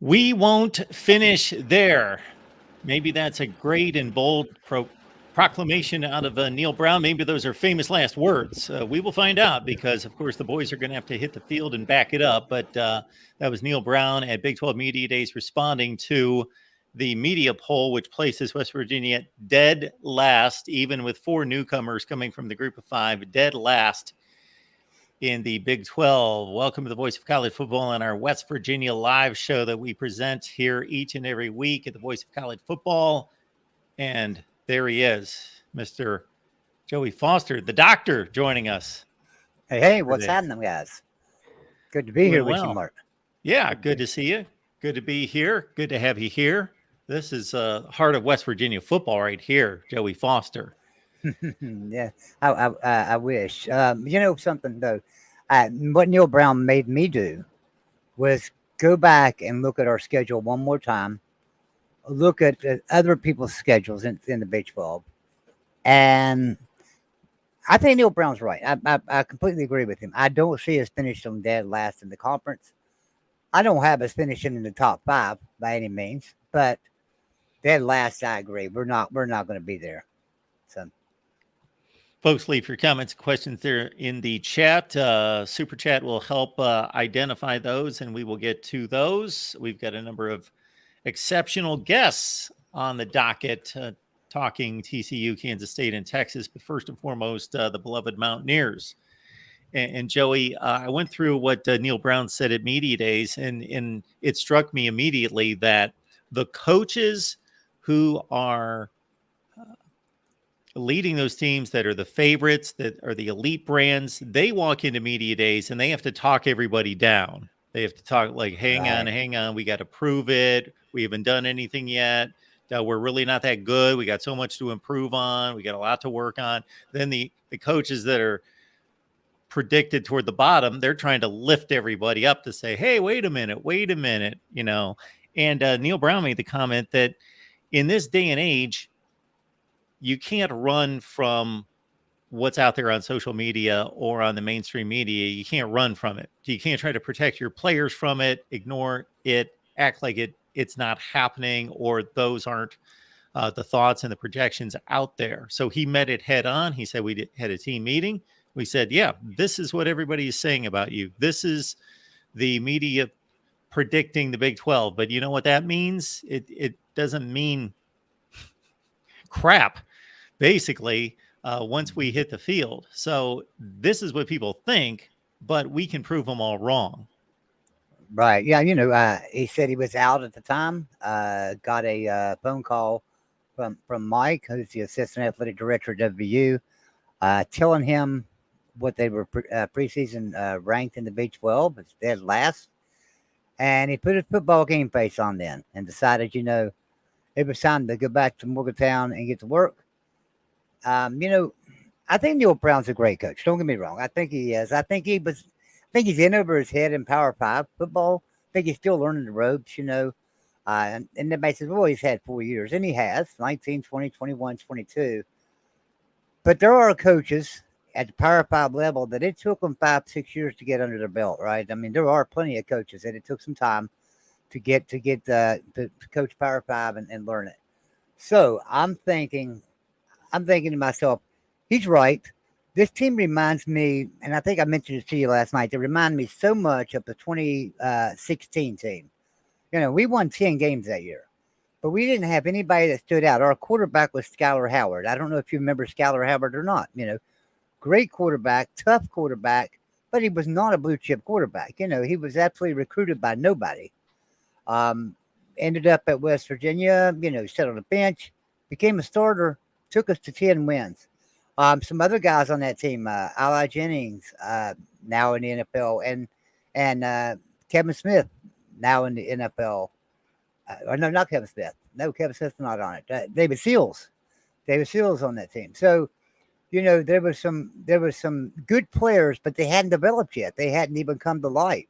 We won't finish there. Maybe that's a great and bold proclamation out of Neil Brown. Maybe those are famous last words. We will find out because, of course, the boys are going to have to hit the field and back it up. But that was Neil Brown at Big 12 Media Days responding to the media poll, which places West Virginia dead last, even with 4 newcomers coming from the group of 5, dead last in the Big 12. Welcome to the Voice of College Football on our West Virginia live show that we present here each and every week at the Voice of College Football. And there he is, Mr. Joey Foster, the doctor, joining us. Hey, what's happening, guys? Good to be here with you, Mark. Yeah, good to see you. Good to be here. Good to have you here. This is heart of West Virginia football right here, Joey Foster. Yeah, I wish. You know something, though? What Neil Brown made me do was go back and look at our schedule one more time, look at other people's schedules in the Big 12, and I think Neil Brown's right. I completely agree with him. I don't see us finishing dead last in the conference. I don't have us finishing in the top 5 by any means, but dead last, I agree. We're not going to be there. So. Folks, leave your comments and questions there in the chat. Super Chat will help identify those, and we will get to those. We've got a number of exceptional guests on the docket talking TCU, Kansas State, and Texas, but first and foremost, the beloved Mountaineers. And Joey, I went through what Neil Brown said at Media Days, and it struck me immediately that the coaches who are leading those teams that are the favorites, that are the elite brands, they walk into Media Days and they have to talk everybody down. They have to talk like, hang on, we got to prove it. We haven't done anything yet. We're really not that good. We got so much to improve on. We got a lot to work on. Then the coaches that are predicted toward the bottom, they're trying to lift everybody up to say, hey, wait a minute, you know. And Neil Brown made the comment that in this day and age, you can't run from what's out there on social media or on the mainstream media. You can't run from it. You can't try to protect your players from it, ignore it, act like it's not happening, or those aren't the thoughts and the projections out there. So he met it head on. He said, we had a team meeting. We said, yeah, this is what everybody is saying about you. This is the media predicting the Big 12. But you know what that means? It doesn't mean crap, basically, once we hit the field. So this is what people think, but we can prove them all wrong. Right. Yeah. You know, he said he was out at the time, got a phone call from Mike, who's the assistant athletic director at WVU, telling him what they were preseason ranked in the Big 12. It's dead last. And he put his football game face on then and decided, you know, it was time to go back to Morgantown and get to work. You know, I think Neil Brown's a great coach. Don't get me wrong. I think he is. I think he's in over his head in Power 5 football. I think he's still learning the ropes, you know. And everybody says, well, he's had 4 years. And he has, 19, 20, 21, 22. But there are coaches at the Power 5 level that it took them 5-6 years to get under their belt, right? I mean, there are plenty of coaches that it took some time to coach Power 5 and learn it. So I'm thinking to myself, he's right. This team reminds me, and I think I mentioned it to you last night, they remind me so much of the 2016 team. You know, we won 10 games that year, but we didn't have anybody that stood out. Our quarterback was Skylar Howard. I don't know if you remember Skylar Howard or not. You know, great quarterback, tough quarterback, but he was not a blue chip quarterback. You know, he was absolutely recruited by nobody. Ended up at West Virginia, you know, sat on the bench, became a starter, took us to 10 wins. Some other guys on that team, Eli Jennings, now in the NFL, and Kevin Smith, now in the NFL. Or no, not Kevin Smith. No, Kevin Smith's not on it. David Seals on that team. So, you know, there was some good players, but they hadn't developed yet. They hadn't even come to light.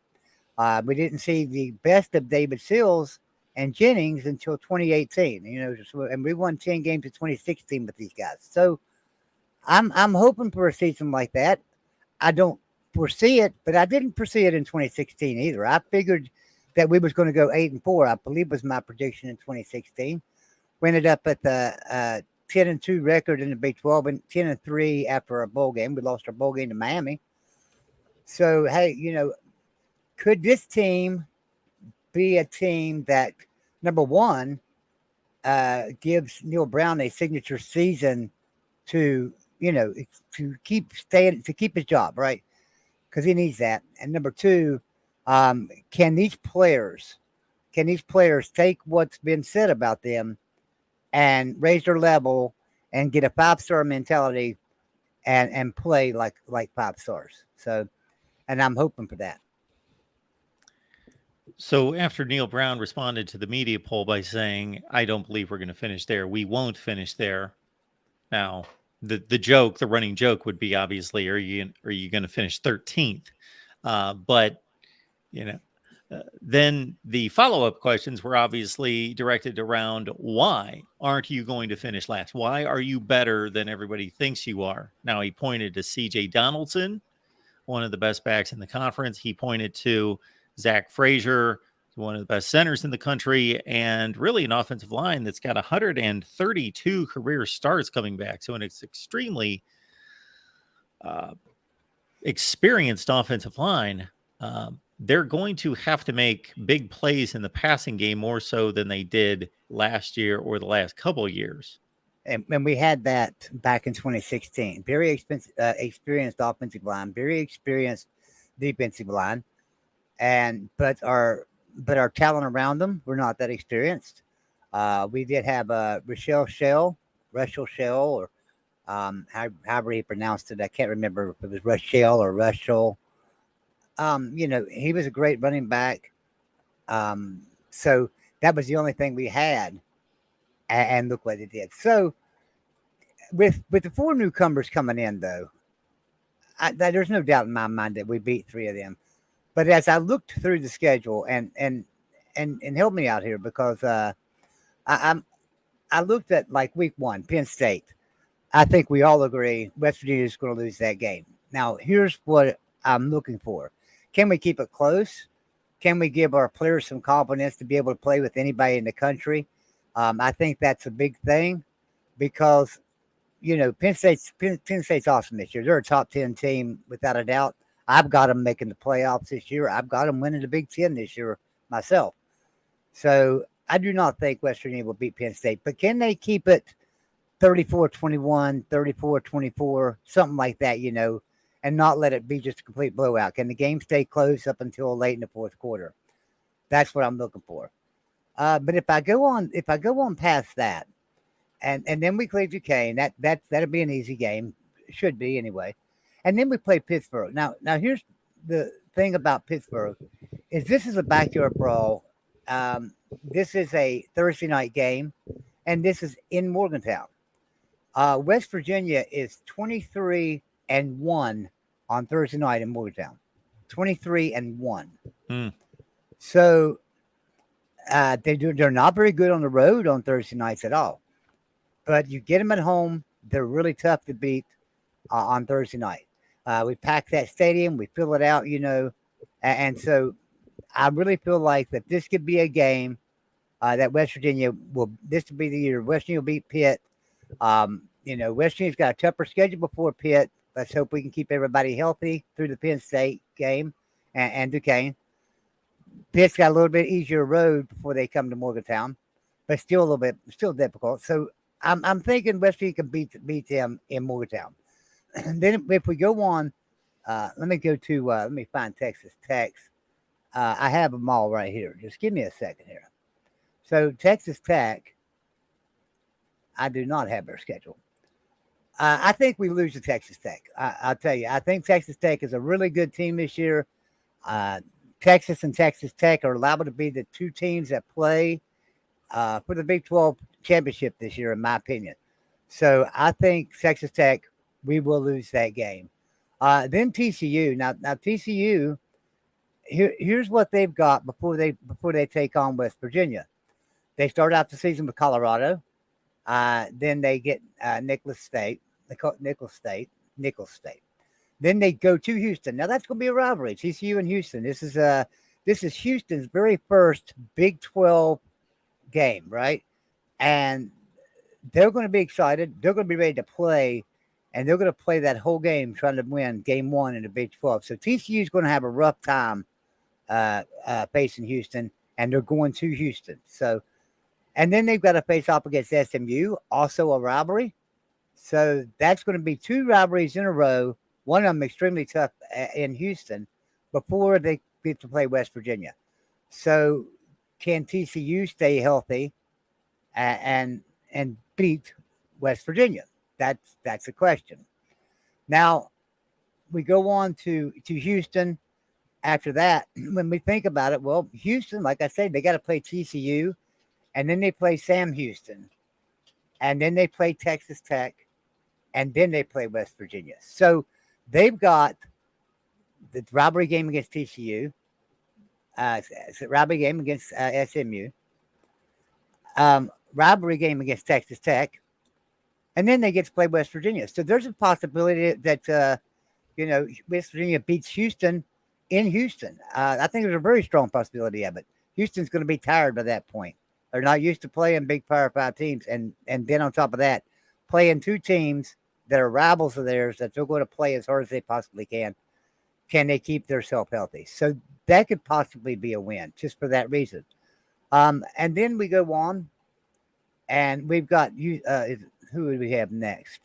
We didn't see the best of David Seals and Jennings until 2018. You know, and we won 10 games in 2016 with these guys. So I'm hoping for a season like that. I don't foresee it, but I didn't foresee it in 2016 either. I figured that we was going to go 8-4. I believe was my prediction in 2016. We ended up at the 10-2 record in the Big 12 and 10-3 after our bowl game. We lost our bowl game to Miami. So hey, could this team be a team that, number one, gives Neil Brown a signature season to keep his job, right? Because he needs that. And number two, can these players take what's been said about them and raise their level and get a 5-star mentality and play like 5 stars? So, and I'm hoping for that. So after Neil Brown responded to the media poll by saying, "I don't believe we're going to finish there. We won't finish there." Now, the running joke would be obviously, are you going to finish 13th? But then the follow-up questions were obviously directed around, why aren't you going to finish last? Why are you better than everybody thinks you are? Now, he pointed to CJ Donaldson, one of the best backs in the conference. He pointed to Zach Frazier, one of the best centers in the country, and really an offensive line that's got 132 career starts coming back. So it's extremely experienced offensive line. They're going to have to make big plays in the passing game more so than they did last year or the last couple of years. And we had that back in 2016. Very experienced offensive line, very experienced defensive line, but our talent around them were not that experienced. We did have Russell Shell, or however he pronounced it. I can't remember if it was Russell or Russell. He was a great running back. So that was the only thing we had. And look what it did. So with the 4 newcomers coming in, though, there's no doubt in my mind that we beat 3 of them. But as I looked through the schedule and help me out here, because I looked at like week 1, Penn State. I think we all agree West Virginia is going to lose that game. Now, here's what I'm looking for. Can we keep it close? Can we give our players some confidence to be able to play with anybody in the country? I think that's a big thing because, Penn State's awesome this year. They're a top 10 team without a doubt. I've got them making the playoffs this year. I've got them winning the Big Ten this year myself. So I do not think West Virginia will beat Penn State. But can they keep it 34-21, 34-24, something like that, and not let it be just a complete blowout? Can the game stay close up until late in the fourth quarter? That's what I'm looking for. But if I go on past that, and then we play Duquesne, that'll be an easy game. Should be anyway. And then we play Pittsburgh. Now here's the thing about Pittsburgh is this is a backyard brawl. This is a Thursday night game, and this is in Morgantown. West Virginia is 23-1 on Thursday night in Morgantown. 23-1. So they're not very good on the road on Thursday nights at all. But you get them at home, they're really tough to beat on Thursday night. We pack that stadium, we fill it out, and so I really feel like that this could be a game that West Virginia this will be the year West Virginia will beat Pitt. West Virginia's got a tougher schedule before Pitt. Let's hope we can keep everybody healthy through the Penn State game and Duquesne. Pitt's got a little bit easier road before they come to Morgantown, but still difficult. So I'm thinking West Virginia can beat them in Morgantown. And then if we go on, let me find Texas Tech. I have them all right here. Just give me a second here. So Texas Tech, I do not have their schedule. I think we lose to Texas Tech. I'll tell you, I think Texas Tech is a really good team this year. Texas and Texas Tech are liable to be the 2 teams that play for the Big 12 championship this year, in my opinion. So I think Texas Tech, we will lose that game. Then TCU. Now TCU, here's what they've got before they take on West Virginia. They start out the season with Colorado. Then they get Nicholls State. Then they go to Houston. Now that's going to be a rivalry. TCU and Houston. This this is Houston's very first Big 12 game, right? And they're going to be excited. They're going to be ready to play, and they're going to play that whole game trying to win game 1 in the Big 12. So TCU is going to have a rough time facing Houston, and they're going to Houston. So, and then they've got to face off against SMU, also a rivalry. So that's going to be 2 rivalries in a row. One of them extremely tough in Houston before they get to play West Virginia. So can TCU stay healthy and beat West Virginia? That's the question. Now we go on to Houston. After that, when we think about it, well, Houston, like I said, they got to play TCU, and then they play Sam Houston, and then they play Texas Tech, and then they play West Virginia. So they've got the rivalry game against TCU, rivalry game against SMU, rivalry game against Texas Tech, and then they get to play West Virginia. So there's a possibility that West Virginia beats Houston in Houston. I think there's a very strong possibility of it. Houston's going to be tired by that point. They're not used to playing big Power 5 teams, and then on top of that, playing 2 teams that are rivals of theirs that they're going to play as hard as they possibly can. Can they keep themselves healthy? So that could possibly be a win just for that reason. And then we go on, and we've got who do we have next?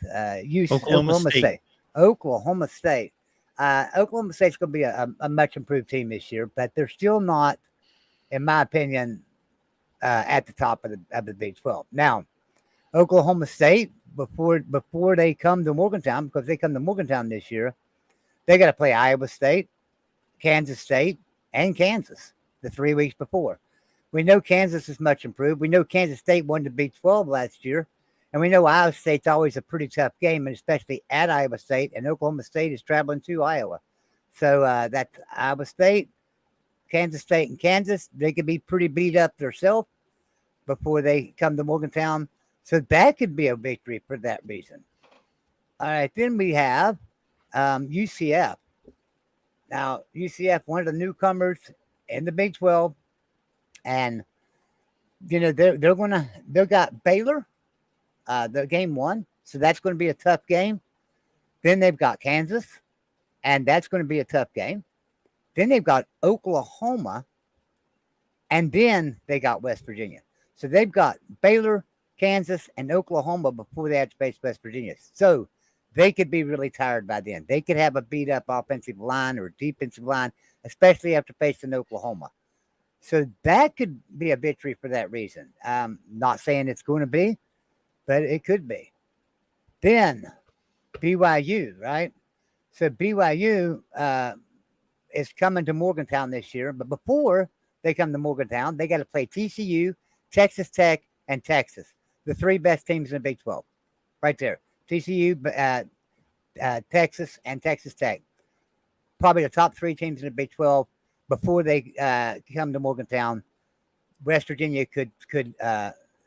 Oklahoma State. Oklahoma State. Oklahoma State's going to be a much improved team this year, but they're still not, in my opinion, at the top of the Big 12. Now, Oklahoma State, before they come to Morgantown, because they come to Morgantown this year, they got to play Iowa State, Kansas State, and Kansas the 3 weeks before. We know Kansas is much improved. We know Kansas State won the Big 12 last year. And we know Iowa State's always a pretty tough game, and especially at Iowa State. And Oklahoma State is traveling to Iowa. So that's Iowa State, Kansas State, and Kansas. They could be pretty beat up themselves before they come to Morgantown. So that could be a victory for that reason. All right, then we have UCF. Now, UCF, one of the newcomers in the Big 12. And, they've got Baylor. The game 1, so that's going to be a tough game. Then they've got Kansas, and that's going to be a tough game. Then they've got Oklahoma, and then they got West Virginia. So they've got Baylor, Kansas, and Oklahoma before they have to face West Virginia. So they could be really tired by then. They could have a beat-up offensive line or defensive line, especially after facing Oklahoma. So that could be a victory for that reason. Not saying it's going to be, but it could be. Then BYU, right? So BYU is coming to Morgantown this year. But before they come to Morgantown, they got to play TCU, Texas Tech, and Texas. The 3 best teams in the Big 12. Right there. TCU, Texas, and Texas Tech. Probably the top 3 teams in the Big 12 before they come to Morgantown. West Virginia could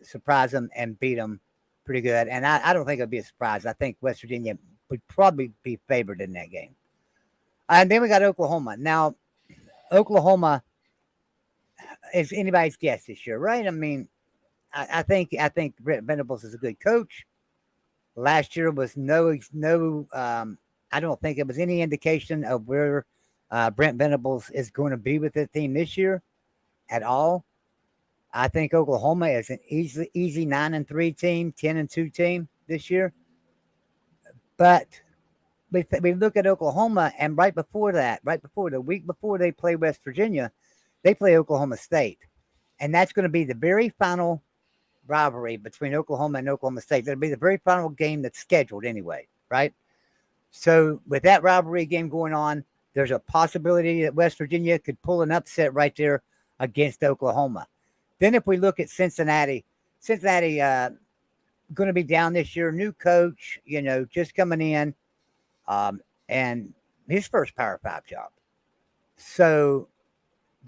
surprise them and beat them pretty good. And I don't think it'll be a surprise. I think West Virginia would probably be favored in that game. And then we got Oklahoma. Now, Oklahoma is anybody's guess this year, right? I mean, I think Brent Venables is a good coach. Last year was no. I don't think it was any indication of where Brent Venables is going to be with the team this year at all. I think Oklahoma is an easy 9-3 team, 10-2 team this year. But we look at Oklahoma, and right before the week before they play West Virginia, they play Oklahoma State. And that's going to be the very final rivalry between Oklahoma and Oklahoma State. That'll be the very final game that's scheduled anyway, right? So with that rivalry game going on, there's a possibility that West Virginia could pull an upset right there against Oklahoma. Then if we look at Cincinnati going to be down this year, new coach, just coming in, and his first Power 5 job. So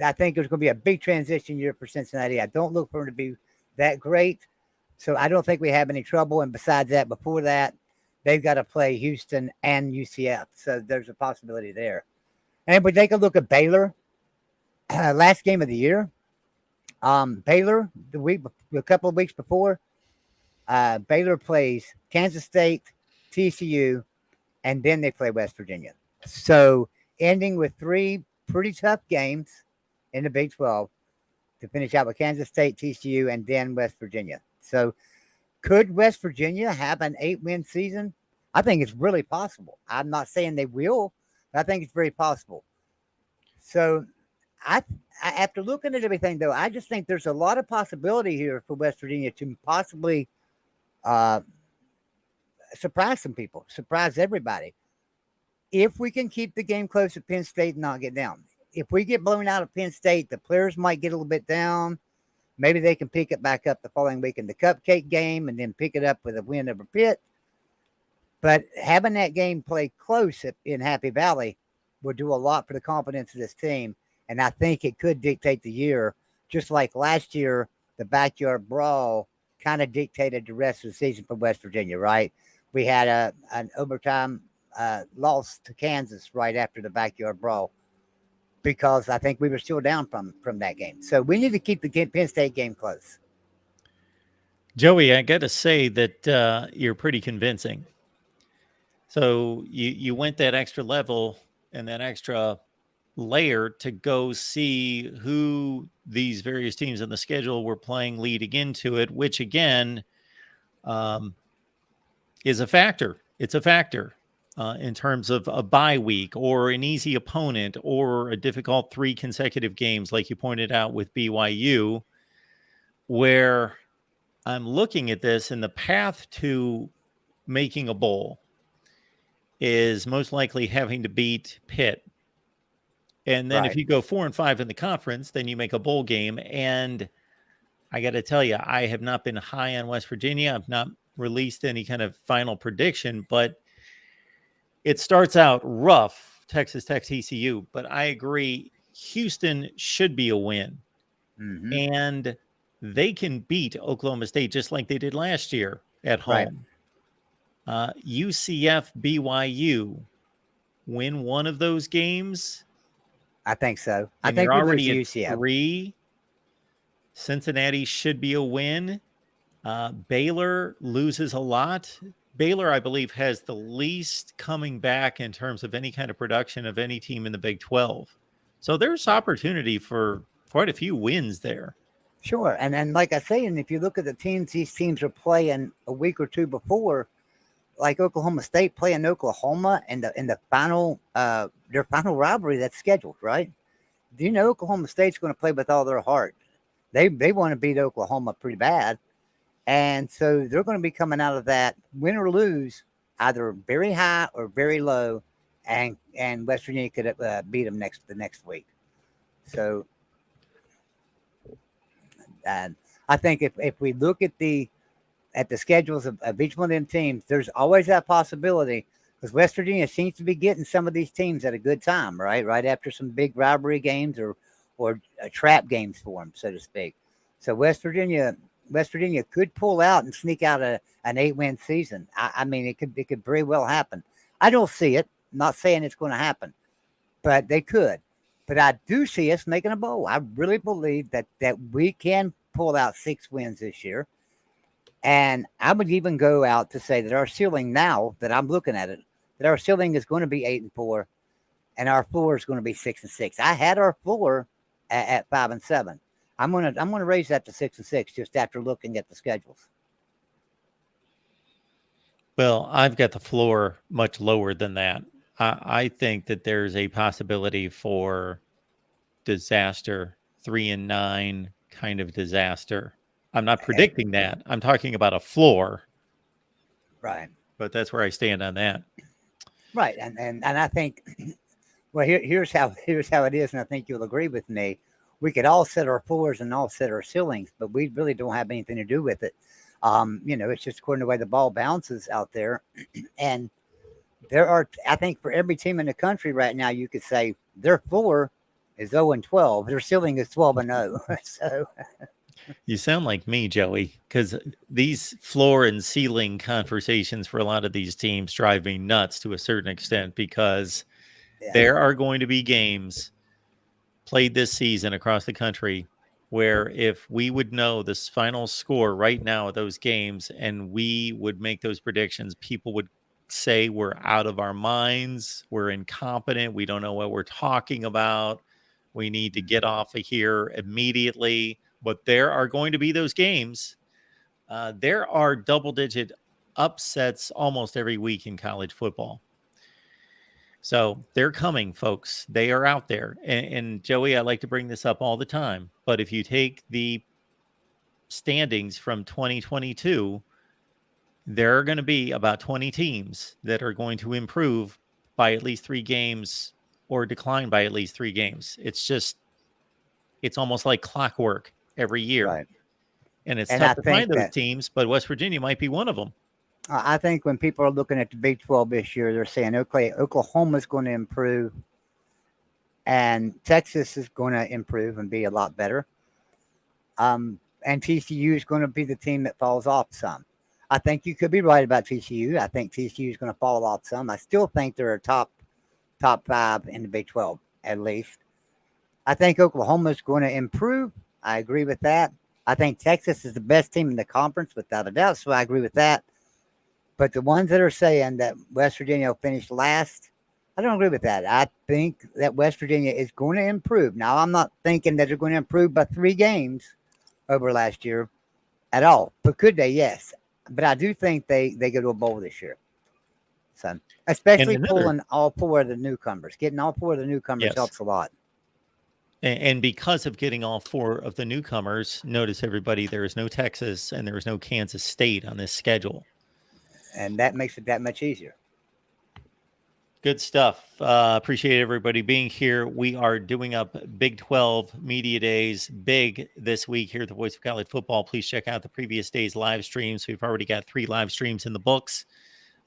I think there's going to be a big transition year for Cincinnati. I don't look for him to be that great. So I don't think we have any trouble. And besides that, before that, they've got to play Houston and UCF. So there's a possibility there. And if we take a look at Baylor, last game of the year, Baylor a couple of weeks before, Baylor plays Kansas State, TCU, and then they play West Virginia. So ending with 3 pretty tough games in the Big 12 to finish out with Kansas State, TCU, and then West Virginia. So could West Virginia have an 8-win season? I think it's really possible. I'm not saying they will, but I think it's very possible. So I after looking at everything, though, I just think there's a lot of possibility here for West Virginia to possibly uh, surprise some people, surprise everybody. If we can keep the game close at Penn State and not get down. If we get blown out of Penn State, the players might get a little bit down. Maybe they can pick it back up the following week in the cupcake game and then pick it up with a win over Pitt. But having that game played close in Happy Valley will do a lot for the confidence of this team. And I think it could dictate the year, just like last year, the backyard brawl kind of dictated the rest of the season for West Virginia, right? We had an overtime loss to Kansas right after the backyard brawl because I think we were still down from that game. So we need to keep the Penn State game close. Joey, I got to say that you're pretty convincing. So you went that extra level and that extra layer to go see who these various teams in the schedule were playing leading into it, which again is a factor. It's a factor in terms of a bye week or an easy opponent or a difficult 3 consecutive games, like you pointed out with BYU, where I'm looking at this and the path to making a bowl is most likely having to beat Pitt. And then if you go 4-5 in the conference, then you make a bowl game. And I got to tell you, I have not been high on West Virginia. I've not released any kind of final prediction, but it starts out rough, Texas Tech, TCU. But I agree, Houston should be a win. Mm-hmm. And they can beat Oklahoma State just like they did last year at home. UCF, BYU, win one of those games. I think so. I And think you're we already lose at UCF. 3. Cincinnati should be a win. Baylor loses a lot. Baylor, I believe, has the least coming back in terms of any kind of production of any team in the Big 12. So there's opportunity for quite a few wins there. Sure. And like I say, and if you look at the teams these teams are playing a week or two before, like Oklahoma State playing Oklahoma in the final their final rivalry that's scheduled, right? Do you know Oklahoma State's going to play with all their heart? They want to beat Oklahoma pretty bad. And so they're going to be coming out of that, win or lose, either very high or very low, and West Virginia could beat them the next week. So I think if we look at the schedules of each one of them teams, there's always that possibility because West Virginia seems to be getting some of these teams at a good time, right? Right after some big rivalry games or trap games for them, so to speak. So West Virginia could pull out and sneak out an 8-win season. I mean, it could very well happen. I don't see it. I'm not saying it's going to happen, but they could. But I do see us making a bowl. I really believe that we can pull out 6 wins this year. And I would even go out to say that our ceiling now that I'm looking at it, that our ceiling is going to be 8-4, and our floor is going to be 6-6. I had our floor at 5-7. I'm gonna raise that to 6-6 just after looking at the schedules. Well, I've got the floor much lower than that. I think that there's a possibility for disaster, 3-9 kind of disaster. I'm not predicting that. I'm talking about a floor. Right. But that's where I stand on that. Right. And I think, well, here's how it is, and I think you'll agree with me. We could all set our floors and all set our ceilings, but we really don't have anything to do with it. It's just according to the way the ball bounces out there. And there are, I think, for every team in the country right now, you could say their floor is 0-12. Their ceiling is 12-0. So you sound like me, Joey, because these floor and ceiling conversations for a lot of these teams drive me nuts to a certain extent because there are going to be games played this season across the country, where if we would know this final score right now of those games and we would make those predictions, people would say we're out of our minds, we're incompetent, we don't know what we're talking about, we need to get off of here immediately. But there are going to be those games. There are double-digit upsets almost every week in college football. So they're coming, folks. They are out there. And Joey, I like to bring this up all the time. But if you take the standings from 2022, there are going to be about 20 teams that are going to improve by at least 3 games or decline by at least 3 games. It's almost like clockwork every year. Right. And it's And tough I to think find those that teams, but West Virginia might be one of them. I think when people are looking at the Big 12 this year, they're saying, okay, Oklahoma's going to improve and Texas is going to improve and be a lot better. And TCU is going to be the team that falls off some. I think you could be right about TCU. I think TCU is going to fall off some. I still think they're a top 5 in the Big 12, at least. I think Oklahoma is going to improve. I agree with that. I think Texas is the best team in the conference, without a doubt, so I agree with that. But the ones that are saying that West Virginia will finish last, I don't agree with that. I think that West Virginia is going to improve. Now, I'm not thinking that they're going to improve by 3 games over last year at all. But could they? Yes. But I do think they go to a bowl this year. So, especially pulling all 4 of the newcomers. Getting all 4 of the newcomers helps a lot. And because of getting all 4 of the newcomers, notice everybody, there is no Texas and there is no Kansas State on this schedule. And that makes it that much easier. Good stuff. Appreciate everybody being here. We are doing up Big 12 Media Days big this week here at the Voice of College Football. Please check out the previous day's live streams. We've already got 3 live streams in the books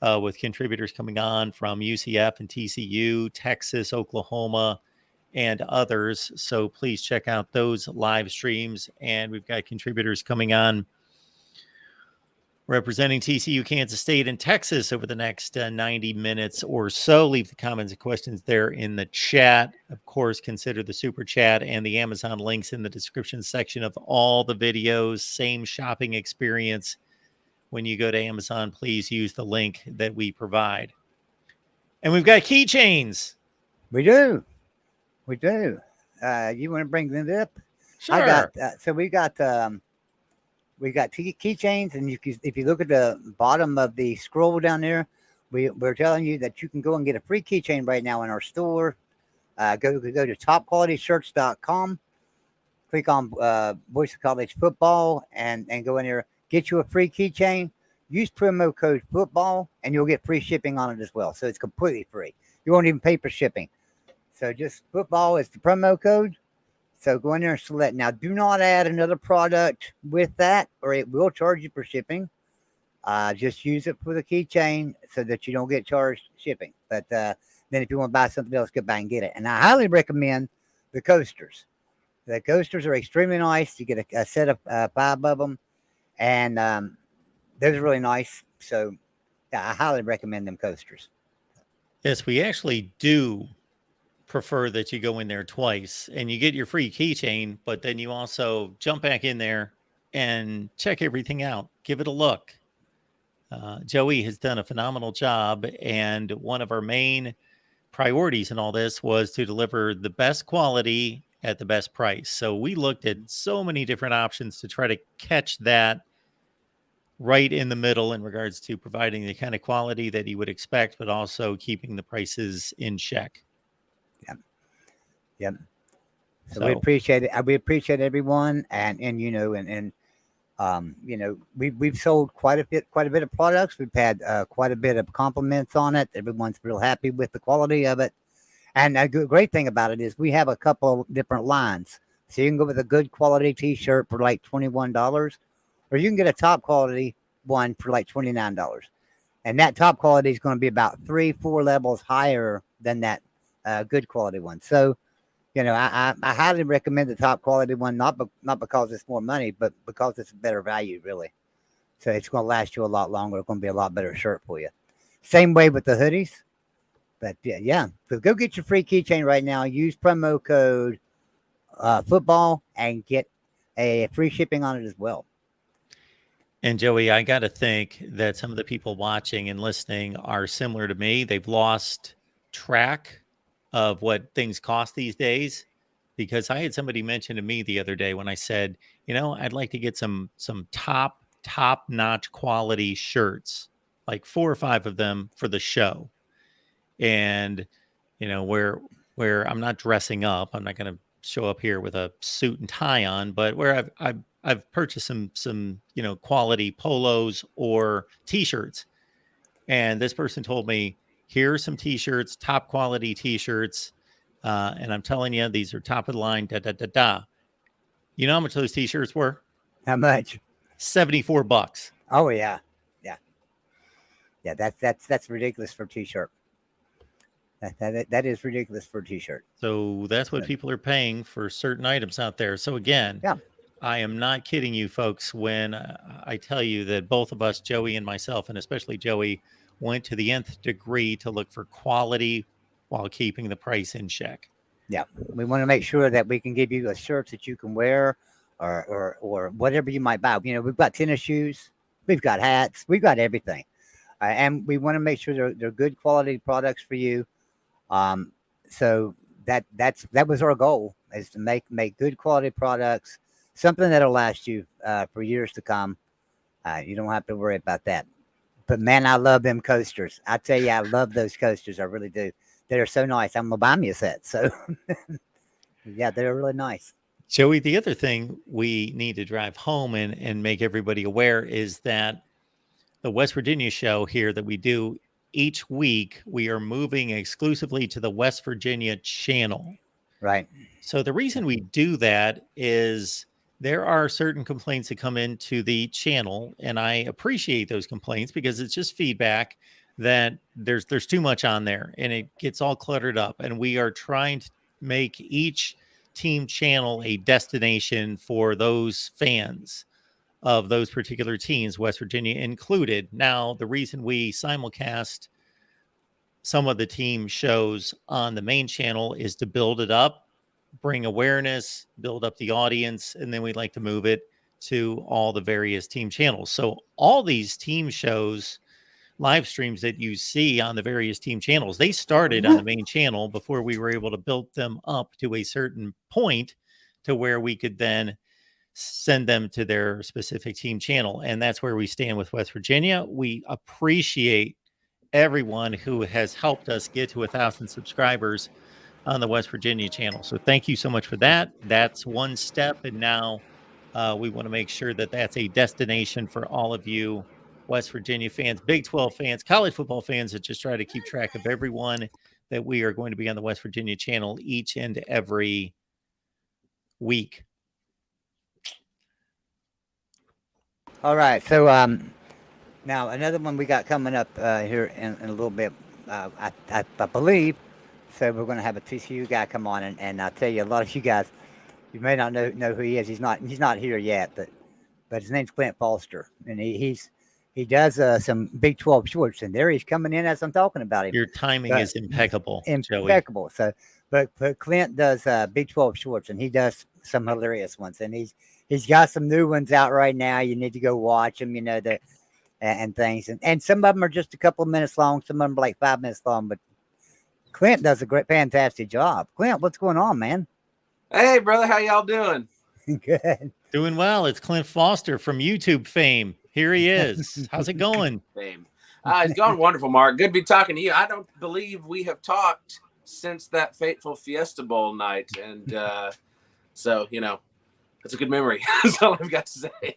with contributors coming on from UCF and TCU, Texas, Oklahoma, and others. So please check out those live streams. And we've got contributors coming on representing TCU, Kansas State, and Texas over the next 90 minutes or so. Leave the comments and questions there in the chat. Of course, consider the super chat and the Amazon links in the description section of all the videos. Same shopping experience. When you go to Amazon, please use the link that we provide. And we've got keychains. We do. We do. You want to bring them up? Sure. I got so we got keychains, and if you look at the bottom of the scroll down there, we're telling you that you can go and get a free keychain right now in our store. Go to topqualityshirts.com, click on Voice of College Football, and go in there, get you a free keychain. Use promo code football, and you'll get free shipping on it as well. So it's completely free. You won't even pay for shipping. So just football is the promo code. So go in there and select. Now, do not add another product with that, or it will charge you for shipping. Just use it for the keychain so that you don't get charged shipping. But then if you want to buy something else, go back and get it. And I highly recommend the coasters. The coasters are extremely nice. You get a set of 5 of them, and those are really nice. So yeah, I highly recommend them coasters. Yes, we actually do prefer that you go in there twice and you get your free keychain, but then you also jump back in there and check everything out. Give it a look. Joey has done a phenomenal job, and one of our main priorities in all this was to deliver the best quality at the best price. So we looked at so many different options to try to catch that right in the middle in regards to providing the kind of quality that you would expect, but also keeping the prices in check. Yep. So we appreciate it. We appreciate everyone, and we've sold quite a bit of products. We've had quite a bit of compliments on it. Everyone's real happy with the quality of it. And a great thing about it is we have a couple of different lines. So you can go with a good quality T-shirt for like $21, or you can get a top quality one for like $29. And that top quality is going to be about 3-4 levels higher than that good quality one. So, I highly recommend the top quality one, not because it's more money, but because it's a better value, really. So it's going to last you a lot longer. It's going to be a lot better shirt for you. Same way with the hoodies. But yeah. So go get your free keychain right now. Use promo code football and get a free shipping on it as well. And Joey, I got to think that some of the people watching and listening are similar to me. They've lost track of what things cost these days, because I had somebody mention to me the other day when I said, I'd like to get some top notch quality shirts, like 4 or 5 of them for the show. And where I'm not dressing up, I'm not going to show up here with a suit and tie on, but where I've purchased some quality polos or t-shirts. And this person told me, here's some t-shirts, top quality t-shirts, and I'm telling you, these are top of the line. Da da da da. You know how much those t-shirts were? How much? $74. Oh yeah, yeah, yeah. That's ridiculous for a t-shirt. That is ridiculous for a t-shirt. So that's what people are paying for certain items out there. So again, Yeah. I am not kidding you folks when I tell you that both of us, Joey and myself, and especially Joey, went to the nth degree to look for quality while keeping the price in check. Yeah, we want to make sure that we can give you a shirt that you can wear, or whatever you might buy. We've got tennis shoes, we've got hats, we've got everything, and we want to make sure they're good quality products for you. So that was our goal, is to make good quality products, something that'll last you for years to come. You don't have to worry about that. But man, I love them coasters. I tell you, I love those coasters. I really do. They're so nice. I'm gonna buy me a set. So yeah, they're really nice. Joey, the other thing we need to drive home and make everybody aware is that the West Virginia show here that we do each week, we are moving exclusively to the West Virginia channel. Right. So the reason we do that is there are certain complaints that come into the channel, and I appreciate those complaints because it's just feedback that there's too much on there and it gets all cluttered up. And we are trying to make each team channel a destination for those fans of those particular teams, West Virginia included. Now, the reason we simulcast some of the team shows on the main channel is to build it up, bring awareness, build up the audience, and then we'd like to move it to all the various team channels. So all these team shows, live streams that you see on the various team channels, they started on the main channel before we were able to build them up to a certain point to where we could then send them to their specific team channel. And that's where we stand with West Virginia. We appreciate everyone who has helped us get to 1,000 subscribers on the West Virginia channel. So thank you so much for that. That's one step. And now we want to make sure that that's a destination for all of you West Virginia fans, Big 12 fans, college football fans that just try to keep track of everyone, that we are going to be on the West Virginia channel each and every week. All right. So now another one we got coming up here in a little bit. I believe. So we're going to have a TCU guy come on, and I'll tell you, a lot of you guys, you may not know who he is. He's not here yet, but his name's Clint Foster, and he does some Big 12 shorts, and there he's coming in as I'm talking about him. Your timing is impeccable, impeccable. Joey. So, but Clint does Big 12 shorts, and he does some hilarious ones, and he's got some new ones out right now. You need to go watch them, and things, and some of them are just a couple of minutes long. Some of them are like 5 minutes long, but Clint does a fantastic job. Clint, what's going on, man? Hey, brother, how y'all doing? Good. Doing well. It's Clint Foster from YouTube fame. Here he is. How's it going? Fame. It's going wonderful, Mark. Good to be talking to you. I don't believe we have talked since that fateful Fiesta Bowl night, and so it's a good memory. That's all I've got to say.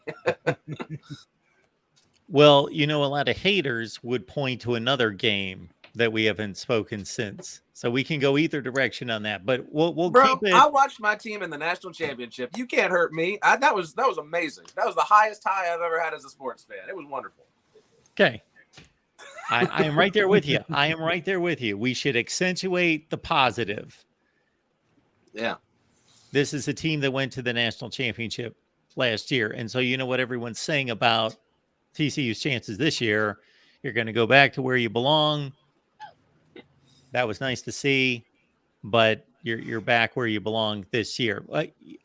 Well, a lot of haters would point to another game that we haven't spoken since, so we can go either direction on that. But we'll keep it. I watched my team in the national championship. You can't hurt me. That was amazing. That was the highest high I've ever had as a sports fan. It was wonderful. Okay, I am right there with you. I am right there with you. We should accentuate the positive. Yeah, this is a team that went to the national championship last year, and so you know what everyone's saying about TCU's chances this year. You're going to go back to where you belong. That was nice to see, but you're back where you belong this year.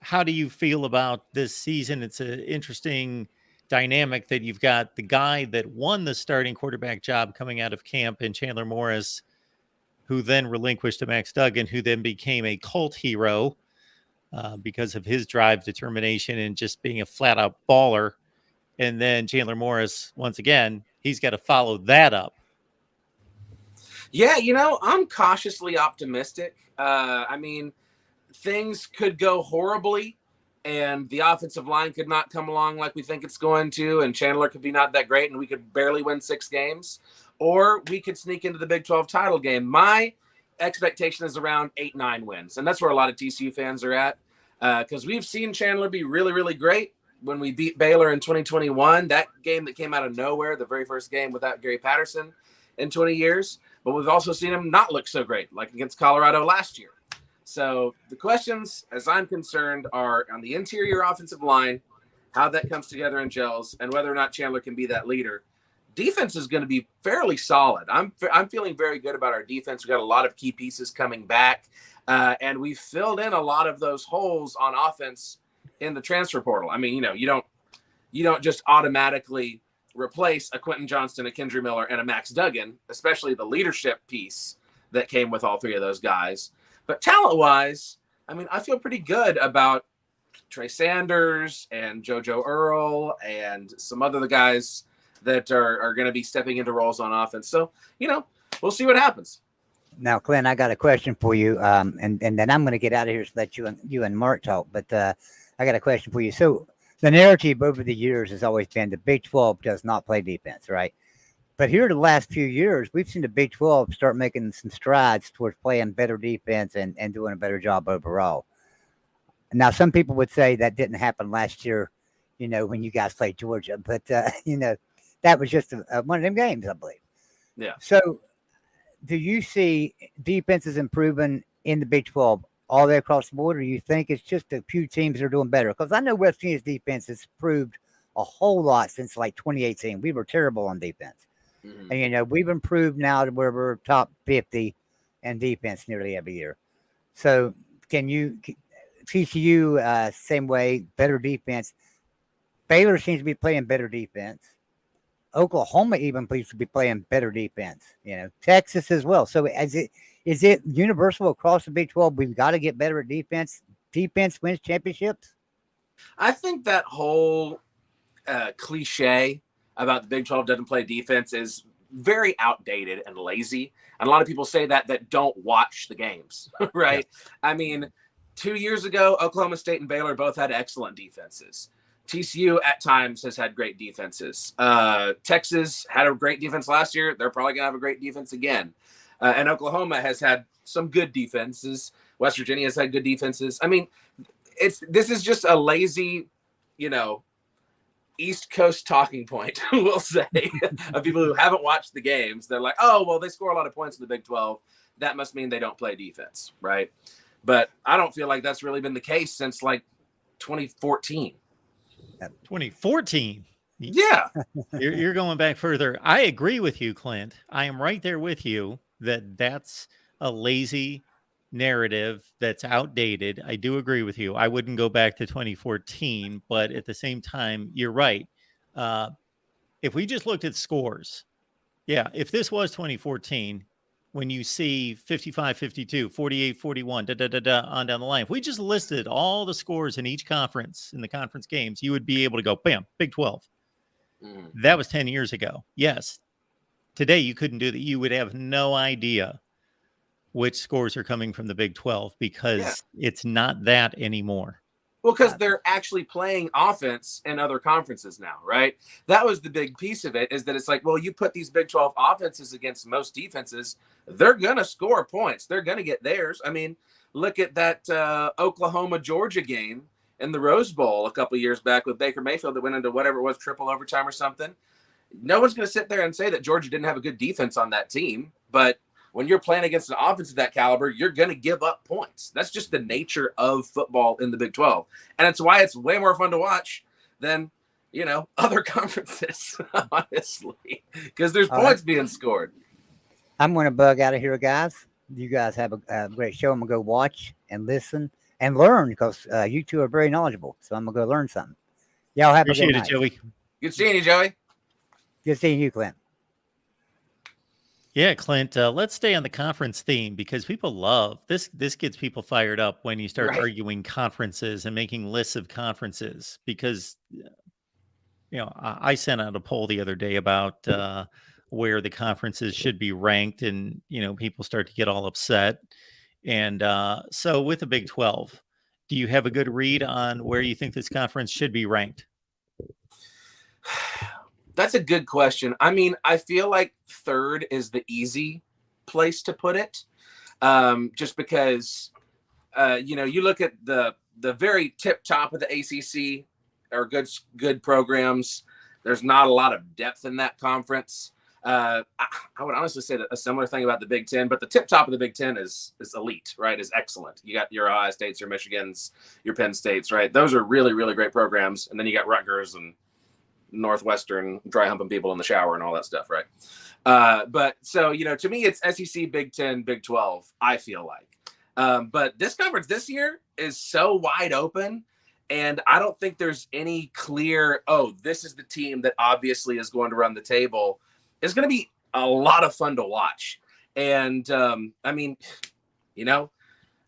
How do you feel about this season? It's an interesting dynamic that you've got the guy that won the starting quarterback job coming out of camp in Chandler Morris, who then relinquished to Max Duggan, who then became a cult hero because of his drive, determination, and just being a flat-out baller. And then Chandler Morris, once again, he's got to follow that up. Yeah, I'm cautiously optimistic. I mean, things could go horribly, and the offensive line could not come along like we think it's going to, and Chandler could be not that great, and we could barely win 6 games, or we could sneak into the Big 12 title game. My expectation is around 8-9 wins, and that's where a lot of TCU fans are at, because we've seen Chandler be really, really great. When we beat Baylor in 2021, that game that came out of nowhere, the very first game without Gary Patterson in 20 years. But we've also seen him not look so great, like against Colorado last year. So the questions, as I'm concerned, are on the interior offensive line, how that comes together and gels, and whether or not Chandler can be that leader. Defense is going to be fairly solid. I'm feeling very good about our defense. We've got a lot of key pieces coming back, and we've filled in a lot of those holes on offense in the transfer portal. I mean, you don't just automatically replace a Quentin Johnston, a Kendry Miller, and a Max Duggan, especially the leadership piece that came with all 3 of those guys. But talent-wise, I mean, I feel pretty good about Trey Sanders and JoJo Earl and some other guys that are going to be stepping into roles on offense. So, we'll see what happens. Now, Clint, I got a question for you, and then I'm going to get out of here so that you and Mark talk. But I got a question for you. So the narrative over the years has always been the Big 12 does not play defense, right? But here the last few years, we've seen the Big 12 start making some strides towards playing better defense and doing a better job overall. Now, some people would say that didn't happen last year, when you guys played Georgia. But, that was just one of them games, I believe. Yeah. So do you see defenses improving in the Big 12 all the way across the board, or you think it's just a few teams that are doing better? Because I know West Virginia's defense has improved a whole lot since like 2018. We were terrible on defense. Mm-hmm. And, we've improved now to where we're top 50 in defense nearly every year. So TCU, same way, better defense. Baylor seems to be playing better defense. Oklahoma even seems to be playing better defense, Texas as well. So is it universal across the Big 12? We've got to get better at defense. Defense wins championships. I think that whole cliche about the Big 12 doesn't play defense is very outdated and lazy. And a lot of people say that don't watch the games, right? Yeah. I mean, 2 years ago, Oklahoma State and Baylor both had excellent defenses. TCU at times has had great defenses. Texas had a great defense last year. They're probably going to have a great defense again. And Oklahoma has had some good defenses. West Virginia has had good defenses. I mean, this is just a lazy, East Coast talking point, we'll say, of people who haven't watched the games. They're like, oh, well, they score a lot of points in the Big 12. That must mean they don't play defense, right? But I don't feel like that's really been the case since like 2014. 2014. Yeah. You're going back further. I agree with you, Clint. I am right there with you that's a lazy narrative that's outdated. I do agree with you. I wouldn't go back to 2014, but at the same time, you're right. If we just looked at scores, if this was 2014, when you see 55-52, 48-41, on down the line, if we just listed all the scores in each conference, in the conference games, you would be able to go, bam, Big 12. That was 10 years ago. Yes. Today, you couldn't do that. You would have no idea which scores are coming from the Big 12 because it's not that anymore. Well, because they're actually playing offense in other conferences now, right? That was the big piece of it, is that it's like, well, you put these Big 12 offenses against most defenses, they're going to score points. They're going to get theirs. I mean, look at that Oklahoma-Georgia game in the Rose Bowl a couple years back with Baker Mayfield that went into whatever it was, triple overtime or something. No one's going to sit there and say that Georgia didn't have a good defense on that team, but when you're playing against an offense of that caliber, you're going to give up points. That's just the nature of football in the Big 12. And it's why it's way more fun to watch than, other conferences, honestly, because there's points being scored. I'm going to bug out of here, guys. You guys have a great show. I'm going to go watch. and listen and learn, because you two are very knowledgeable. So I'm going to go learn something. Y'all have Appreciate a good it, night. Joey. Good seeing you, Joey. Good seeing you, Clint. Yeah, Clint, let's stay on the conference theme because people love this. This gets people fired up when you start Right. arguing conferences and making lists of conferences because, I sent out a poll the other day about where the conferences should be ranked, and, people start to get all upset. And so with the Big 12, do you have a good read on where you think this conference should be ranked? That's a good question. I mean, I feel like third is the easy place to put it, just because, you look at the very tip top of the ACC are good programs. There's not a lot of depth in that conference. I would honestly say that a similar thing about the Big Ten, but the tip top of the Big Ten is elite, right? Is excellent. You got your Ohio States, your Michigans, your Penn States, right? Those are really, really great programs. And then you got Rutgers and Northwestern dry humping people in the shower and all that stuff, right? But so, to me, it's SEC, Big 10, Big 12, I feel like. But this conference this year is so wide open, and I don't think there's any clear, this is the team that obviously is going to run the table. It's going to be a lot of fun to watch. And I mean,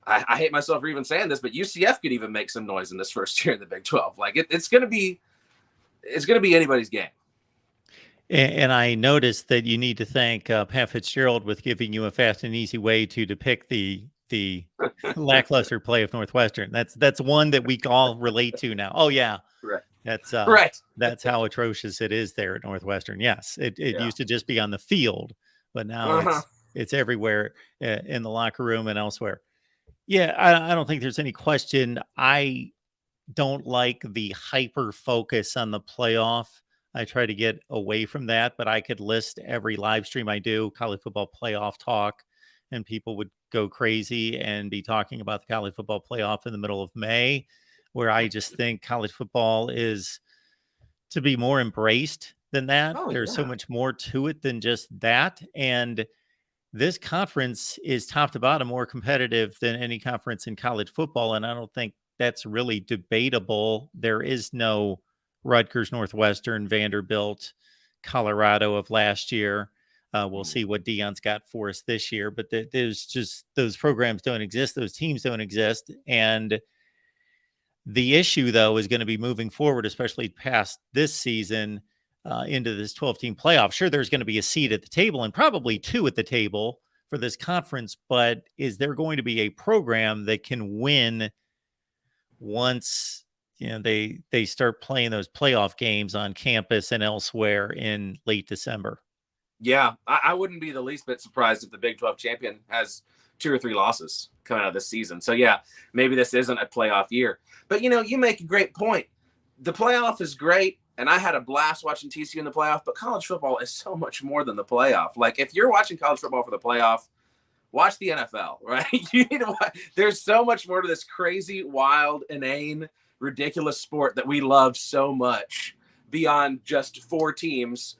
I hate myself for even saying this, but UCF could even make some noise in this first year in the Big 12. Like it's going to be anybody's game. And I noticed that you need to thank Pat Fitzgerald with giving you a fast and easy way to depict the lackluster play of Northwestern. That's one that we all relate to now. Oh yeah, right. That's right. That's how atrocious it is there at Northwestern. Yes, it used to just be on the field, but now it's everywhere in the locker room and elsewhere. Yeah, I don't think there's any question. I don't like the hyper focus on the playoff. I try to get away from that, but I could list every live stream I do, college football playoff talk, and people would go crazy and be talking about the college football playoff in the middle of May, where I just think college football is to be more embraced than that. There's so much more to it than just that. And this conference is top to bottom more competitive than any conference in college football. And I don't think that's really debatable. There is no Rutgers, Northwestern, Vanderbilt, Colorado of last year. We'll see what Deion's got for us this year, but there's just those programs don't exist. Those teams don't exist. And the issue, though, is going to be moving forward, especially past this season into this 12-team playoff. Sure, there's going to be a seat at the table and probably two at the table for this conference, but is there going to be a program that can win once they start playing those playoff games on campus and elsewhere in late December? Yeah, I wouldn't be the least bit surprised if the Big 12 champion has 2 or 3 losses coming out of this season. So yeah, maybe this isn't a playoff year. But you make a great point. The playoff is great, and I had a blast watching TCU in the playoff, but college football is so much more than the playoff. Like if you're watching college football for the playoff, watch the NFL, right? You need to watch. There's so much more to this crazy, wild, inane, ridiculous sport that we love so much beyond just 4 teams,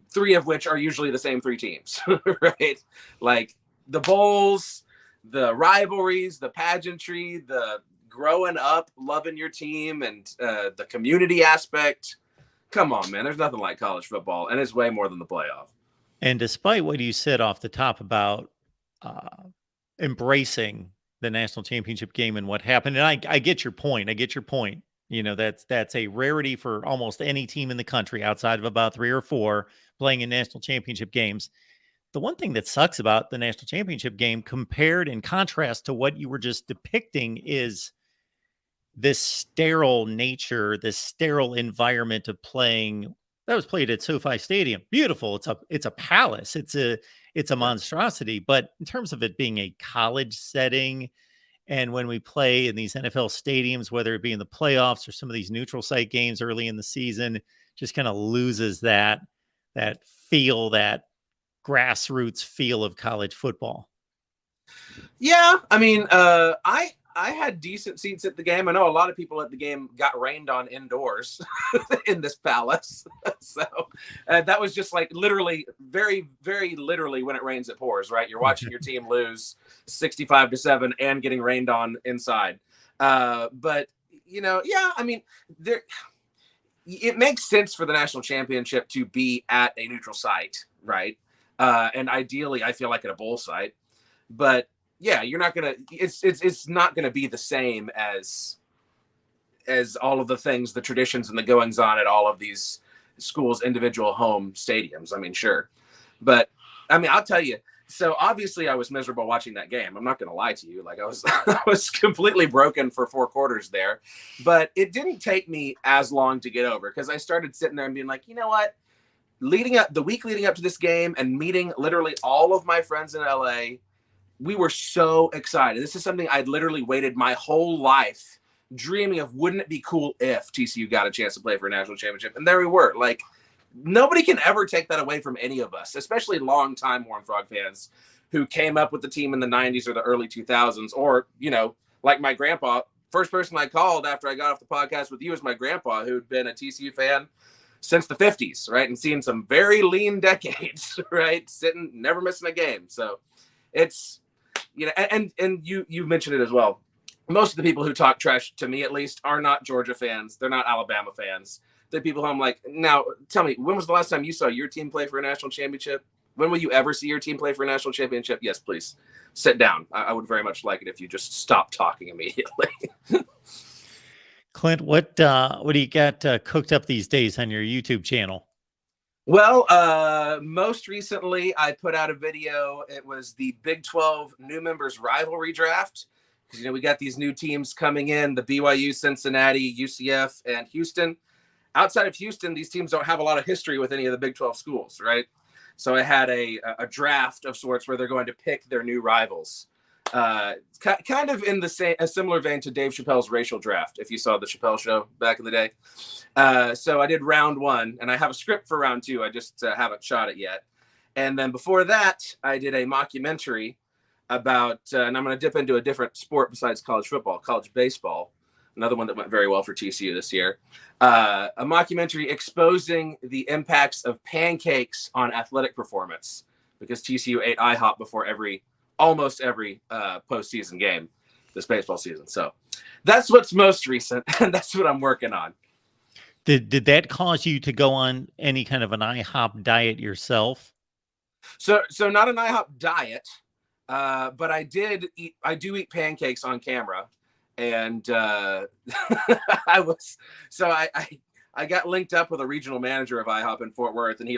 3 of which are usually the same 3 teams, right? Like the bowls, the rivalries, the pageantry, the growing up, loving your team, and the community aspect. Come on, man. There's nothing like college football, and it's way more than the playoff. And despite what you said off the top about embracing the national championship game and what happened, and I get your point. That's a rarity for almost any team in the country outside of about 3 or 4 playing in national championship games. The one thing that sucks about the national championship game compared in contrast to what you were just depicting is this sterile nature, this sterile environment of playing that was played at SoFi Stadium. Beautiful. It's a palace. It's a monstrosity. But in terms of it being a college setting, and when we play in these NFL stadiums, whether it be in the playoffs or some of these neutral site games early in the season, just kind of loses that feel, that grassroots feel of college football. Yeah, I mean, I I had decent seats at the game. I know a lot of people at the game got rained on indoors in this palace. So that was just like literally, very, very literally when it rains, it pours, right? You're watching your team lose 65-7 and getting rained on inside. But, I mean, it makes sense for the national championship to be at a neutral site, right? And ideally, I feel like at a bowl site. But yeah, you're not gonna. It's not gonna be the same as all of the things, the traditions, and the goings on at all of these schools' individual home stadiums. I mean, sure, but I mean, I'll tell you. So obviously, I was miserable watching that game. I'm not gonna lie to you. Like I was completely broken for 4 quarters there, but it didn't take me as long to get over because I started sitting there and being like, you know what? The week leading up to this game and meeting literally all of my friends in LA. We were so excited. This is something I'd literally waited my whole life dreaming of. Wouldn't it be cool if TCU got a chance to play for a national championship? And there we were. Like, nobody can ever take that away from any of us, especially longtime Horned Frog fans who came up with the team in the 90s or the early 2000s. Or, like my grandpa, first person I called after I got off the podcast with you was my grandpa, who'd been a TCU fan since the 50s, right? And seen some very lean decades, right? Never missing a game. So it's, and you mentioned it as well. Most of the people who talk trash to me, at least, are not Georgia fans. They're not Alabama fans. They're people who I'm like, now tell me, when was the last time you saw your team play for a national championship? When will you ever see your team play for a national championship? Yes, please sit down. I would very much like it if you just stopped talking immediately. Clint, what do you got cooked up these days on your YouTube channel? Well, most recently I put out a video. It was the Big 12 new members rivalry draft. Because, we got these new teams coming in, the BYU, Cincinnati, UCF, and Houston. Outside of Houston, these teams don't have a lot of history with any of the Big 12 schools, right? So I had a draft of sorts where they're going to pick their new rivals. Kind of in a similar vein to Dave Chappelle's racial draft, if you saw the Chappelle show back in the day. So I did round 1, and I have a script for round 2. I just haven't shot it yet. And then before that, I did a mockumentary about, and I'm going to dip into a different sport besides college football, college baseball, another one that went very well for TCU this year. A mockumentary exposing the impacts of pancakes on athletic performance, because TCU ate IHOP before almost every postseason game this baseball season. So that's what's most recent, and that's what I'm working on. Did that cause you to go on any kind of an IHOP diet yourself? So not an IHOP diet, but I do eat pancakes on camera, and I got linked up with a regional manager of IHOP in Fort Worth, and he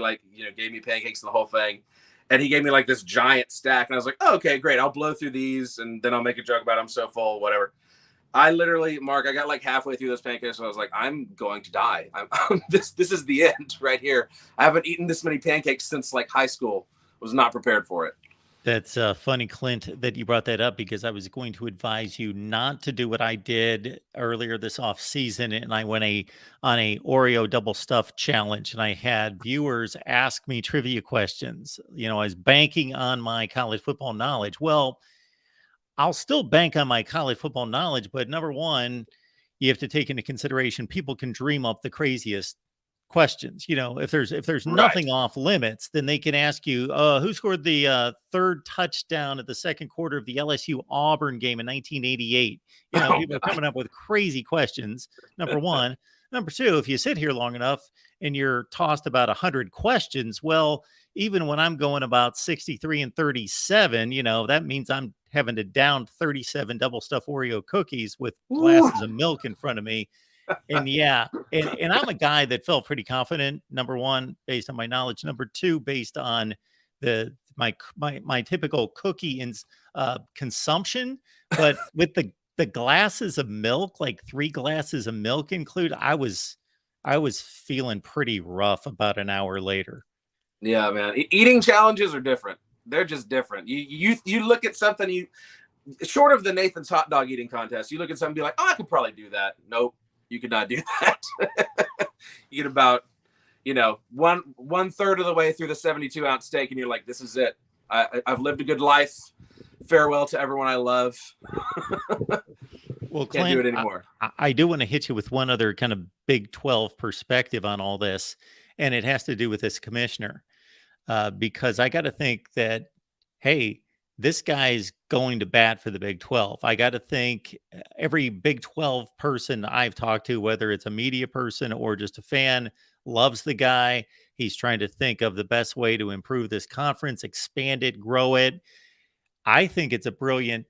gave me pancakes and the whole thing. And he gave me like this giant stack. And I was like, oh, okay, great. I'll blow through these. And then I'll make a joke about I'm so full, whatever. I literally, Mark, I got like halfway through those pancakes. And I was like, I'm going to die. This is the end right here. I haven't eaten this many pancakes since like high school. Was not prepared for it. That's funny, Clint, that you brought that up, because I was going to advise you not to do what I did earlier this off season. And I went on a Oreo double stuffed challenge, and I had viewers ask me trivia questions. I was banking on my college football knowledge. Well, I'll still bank on my college football knowledge, but number one, you have to take into consideration people can dream up the craziest questions. If there's nothing off limits, then they can ask you, who scored the third touchdown at the second quarter of the LSU Auburn game in 1988. People are coming up with crazy questions. Number one. Number two, if you sit here long enough and you're tossed about 100 questions, well, even when I'm going about 63 and 37, that means I'm having to down 37 double stuffed Oreo cookies with glasses of milk in front of me. And and I'm a guy that felt pretty confident. Number one, based on my knowledge. Number two, based on my typical cookie consumption. But with the glasses of milk, like 3 glasses of milk included, I was feeling pretty rough about an hour later. Yeah, man. Eating challenges are different. They're just different. You look at something, short of the Nathan's hot dog eating contest, you look at something and be like, oh, I could probably do that. Nope. You could not do that. You get about, one third of the way through the 72-ounce steak, and you're like, this is it. I've lived a good life. farewell to everyone I love. Well, Can't do it Clint, anymore. I do want to hit you with one other kind of Big 12 perspective on all this, and it has to do with this commissioner, because I got to think that, hey, this guy's going to bat for the Big 12. I got to think every Big 12 person I've talked to, whether it's a media person or just a fan, loves the guy. He's trying to think of the best way to improve this conference, expand it, grow it. I think it's a brilliant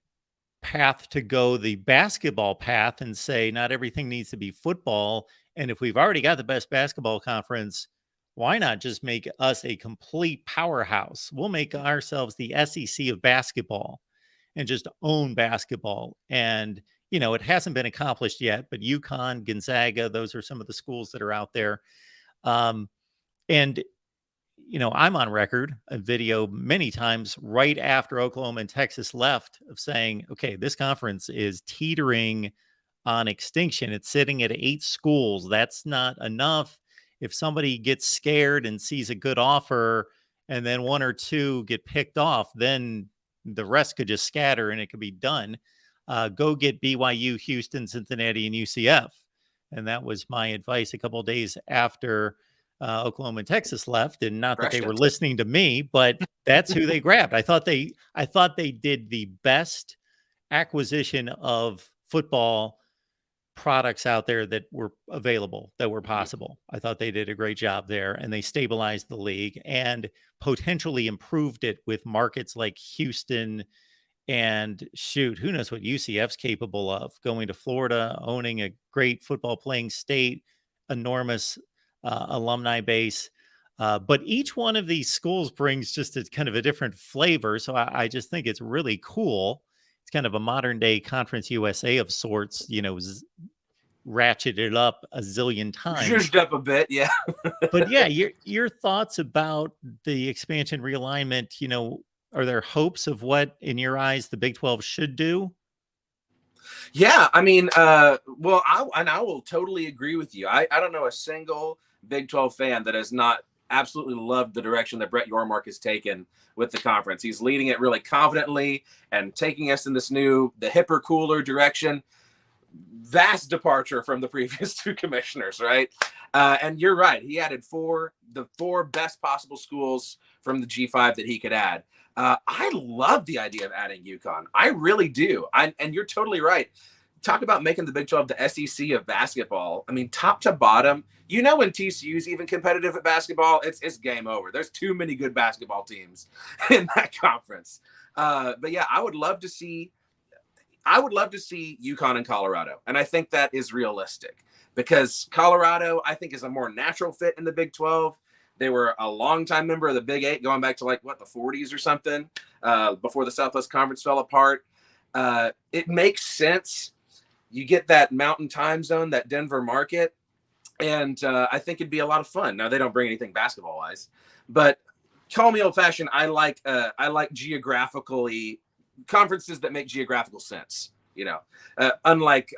path to go the basketball path and say not everything needs to be football. And if we've already got the best basketball conference, why not just make us a complete powerhouse? We'll make ourselves the SEC of basketball and just own basketball. And, you know, it hasn't been accomplished yet, but UConn, Gonzaga, those are some of the schools that are out there. And you know, I'm on record, a video many times right after Oklahoma and Texas left of saying, okay, this conference is teetering on extinction. It's sitting at 8 schools. That's not enough. If somebody gets scared and sees a good offer and then 1 or 2 get picked off, then the rest could just scatter and it could be done. Go get BYU, Houston, Cincinnati, and UCF. And that was my advice a couple of days after Oklahoma and Texas left, and not that they were listening to me, but that's who they grabbed. I thought they did the best acquisition of football products out there that were available, that were possible. I thought they did a great job there, and they stabilized the league and potentially improved it with markets like Houston. And shoot, who knows what UCF's capable of, going to Florida, owning a great football playing state, enormous alumni base. But each one of these schools brings just a kind of a different flavor. So I just think it's really cool. It's kind of a modern day Conference USA of sorts, you know, ratcheted up a zillion times. Zhuzhed up a bit, yeah. But yeah, your thoughts about the expansion realignment, you know, are there hopes of what, in your eyes, the Big 12 should do? Yeah, I mean, well, I will totally agree with you. I don't know a single Big 12 fan that has not absolutely loved the direction that Brett Yormark has taken with the conference. He's leading it really confidently and taking us in this new, the hipper, cooler direction. Vast departure from the previous 2 commissioners, right? And you're right. He added the 4 best possible schools from the G5 that he could add. I love the idea of adding UConn. I really do. And you're totally right. Talk about making the Big 12 the SEC of basketball. I mean, top to bottom, you know, when TCU's even competitive at basketball, it's game over. There's too many good basketball teams in that conference. But yeah, I would love to see UConn and Colorado. And I think that is realistic because Colorado, I think, is a more natural fit in the Big 12. They were a longtime member of the Big 8, going back to like the 40s or something, before the Southwest Conference fell apart. It makes sense. You get that mountain time zone, that Denver market, and I think it'd be a lot of fun. Now, they don't bring anything basketball-wise, but call me old-fashioned. I like geographically conferences that make geographical sense. You know, unlike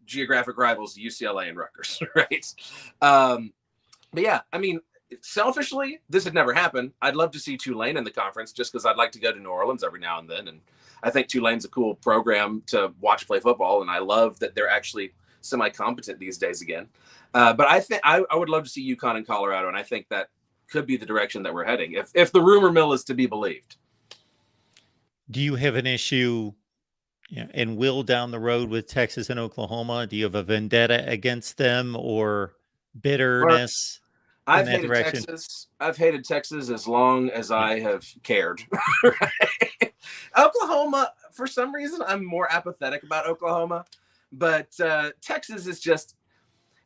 geographic rivals UCLA and Rutgers, right? But yeah, I mean, selfishly, this had never happened. I'd love to see Tulane in the conference just because I'd like to go to New Orleans every now and then. And I think Tulane's a cool program to watch play football. And I love that they're actually semi-competent these days again. But I think I would love to see UConn in Colorado. And I think that could be the direction that we're heading if the rumor mill is to be believed. Do you have an issue and will down the road with Texas and Oklahoma? Do you have a vendetta against them or bitterness? I've hated Texas as long as I have cared. Right? Oklahoma, for some reason, I'm more apathetic about Oklahoma, but Texas is just,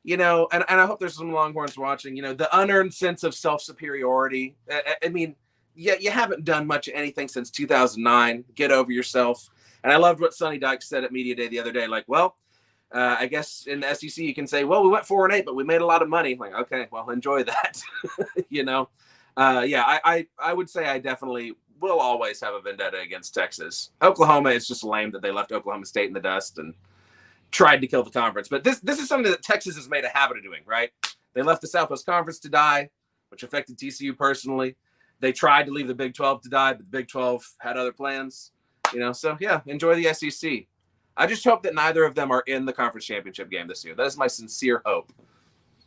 you know, and I hope there's some Longhorns watching, you know, the unearned sense of self-superiority. I mean, yeah, you haven't done much of anything since 2009. Get over yourself. And I loved what Sonny Dykes said at Media Day the other day. Like, well, I guess in the SEC you can say, well, we went 4-8, but we made a lot of money. Like, okay, well, enjoy that. You know, yeah, I would say I definitely will always have a vendetta against Texas. Oklahoma, it's just lame that they left Oklahoma State in the dust and tried to kill the conference. But this is something that Texas has made a habit of doing, right? They left the Southwest Conference to die, which affected TCU personally. They tried to leave the Big 12 to die, but the Big 12 had other plans. So yeah, enjoy the SEC. I just hope that neither of them are in the conference championship game this year. That is my sincere hope,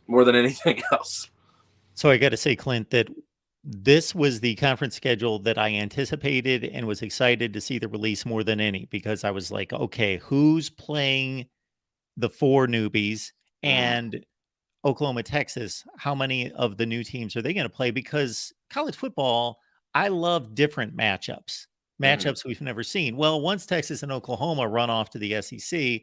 more than anything else. So I got to say, Clint, that this was the conference schedule that I anticipated and was excited to see the release more than any, because I was like, okay, who's playing the 4 newbies and Oklahoma, Texas? How many of the new teams are they going to play? Because college football, I love different matchups we've never seen. Well, once Texas and Oklahoma run off to the SEC,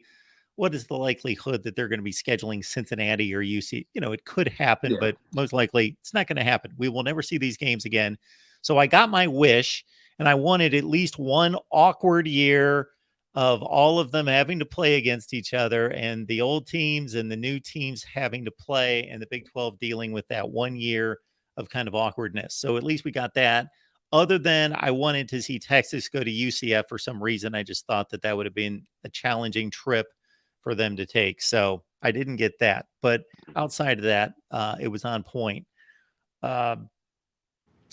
what is the likelihood that they're going to be scheduling Cincinnati or UC? It could happen, but most likely it's not going to happen. We will never see these games again. So I got my wish, and I wanted at least one awkward year of all of them having to play against each other, and the old teams and the new teams having to play, and the Big 12 dealing with that 1 year of kind of awkwardness. So at least we got that. Other than I wanted to see Texas go to UCF for some reason. I just thought that would have been a challenging trip for them to take. So I didn't get that. But outside of that, it was on point. So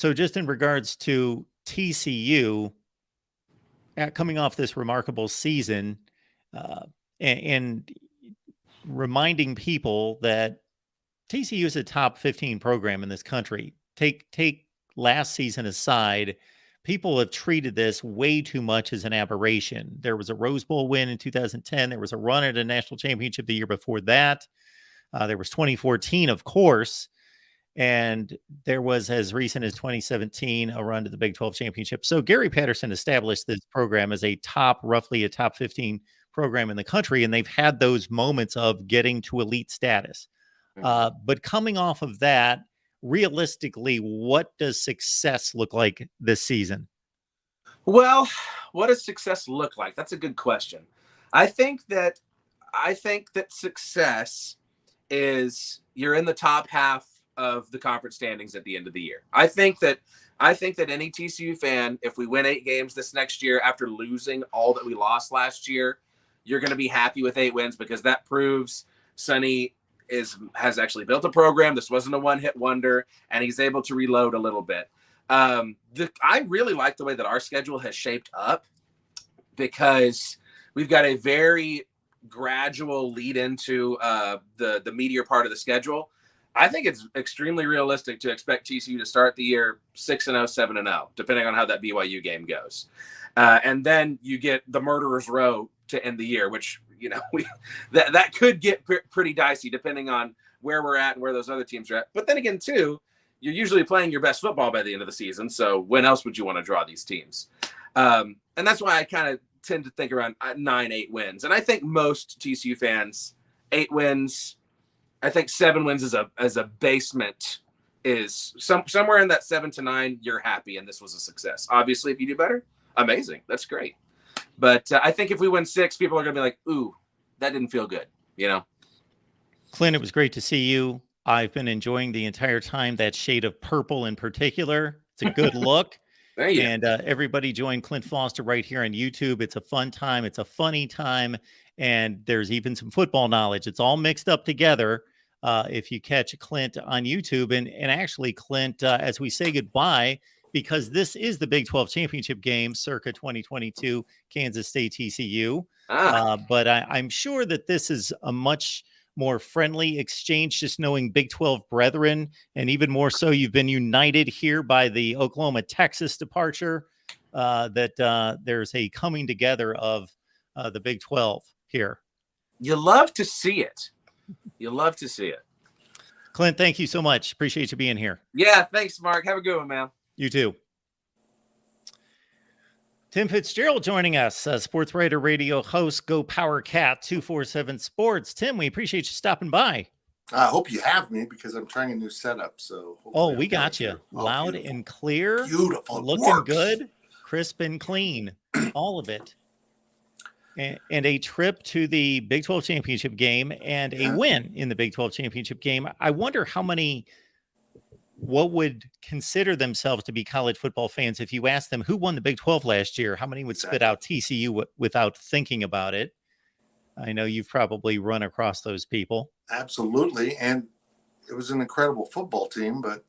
just in regards to TCU, coming off this remarkable season, and reminding people that TCU is a top 15 program in this country. Take last season aside, people have treated this way too much as an aberration. There was a Rose Bowl win in 2010. There was a run at a national championship the year before that. There was 2014, of course. And there was, as recent as 2017, a run to the Big 12 championship. So Gary Patterson established this program as roughly a top 15 program in the country. And they've had those moments of getting to elite status. But coming off of that, realistically, what does success look like this season? Well, what does success look like? That's a good question. I think that success is you're in the top half of the conference standings at the end of the year. I think that any TCU fan, if we win 8 games this next year after losing all that we lost last year, you're going to be happy with 8 wins, because that proves Sonny has actually built a program. This wasn't a one-hit wonder, and he's able to reload a little bit. I really like the way that our schedule has shaped up, because we've got a very gradual lead into the meatier part of the schedule. I think it's extremely realistic to expect TCU to start the year 6-0, 7-0, depending on how that BYU game goes. And then you get the Murderer's Row to end the year, which, that could get pretty dicey depending on where we're at and where those other teams are at. But then again, too, you're usually playing your best football by the end of the season. So when else would you want to draw these teams? And that's why I kind of tend to think around 9-8 wins. And I think most TCU fans, 8 wins. I think 7 wins as a basement is somewhere in that 7 to 9. You're happy, and this was a success. Obviously, if you do better, amazing. That's great. But I think if we win 6, people are going to be like, "Ooh, that didn't feel good." Clint, it was great to see you. I've been enjoying the entire time that shade of purple in particular. It's a good look. Thank you. And everybody join Clint Foster right here on YouTube. It's a fun time. It's a funny time. And there's even some football knowledge. It's all mixed up together if you catch Clint on YouTube. And actually, Clint, as we say goodbye, because this is the Big 12 championship game circa 2022, Kansas State TCU. But I'm sure that this is a much more friendly exchange, just knowing Big 12 brethren, and even more so, you've been united here by the Oklahoma, Texas departure, that there's a coming together of the Big 12 here. You love to see it. You love to see it. Clint, thank you so much. Appreciate you being here. Yeah, thanks, Mark. Have a good one, man. You too. Tim Fitzgerald joining us, sports writer, radio host, Go Power Cat 247 Sports. Tim, we appreciate you stopping by. I hope you have me, because I'm trying a new setup. So we got you loud and clear, beautiful, looking good, crisp and clean, all of it. And a trip to the Big 12 championship game and a win in the Big 12 championship game. I wonder what would consider themselves to be college football fans if you asked them who won the Big 12 last year, how many would spit out TCU without thinking about it? I know you've probably run across those people. Absolutely. And it was an incredible football team, but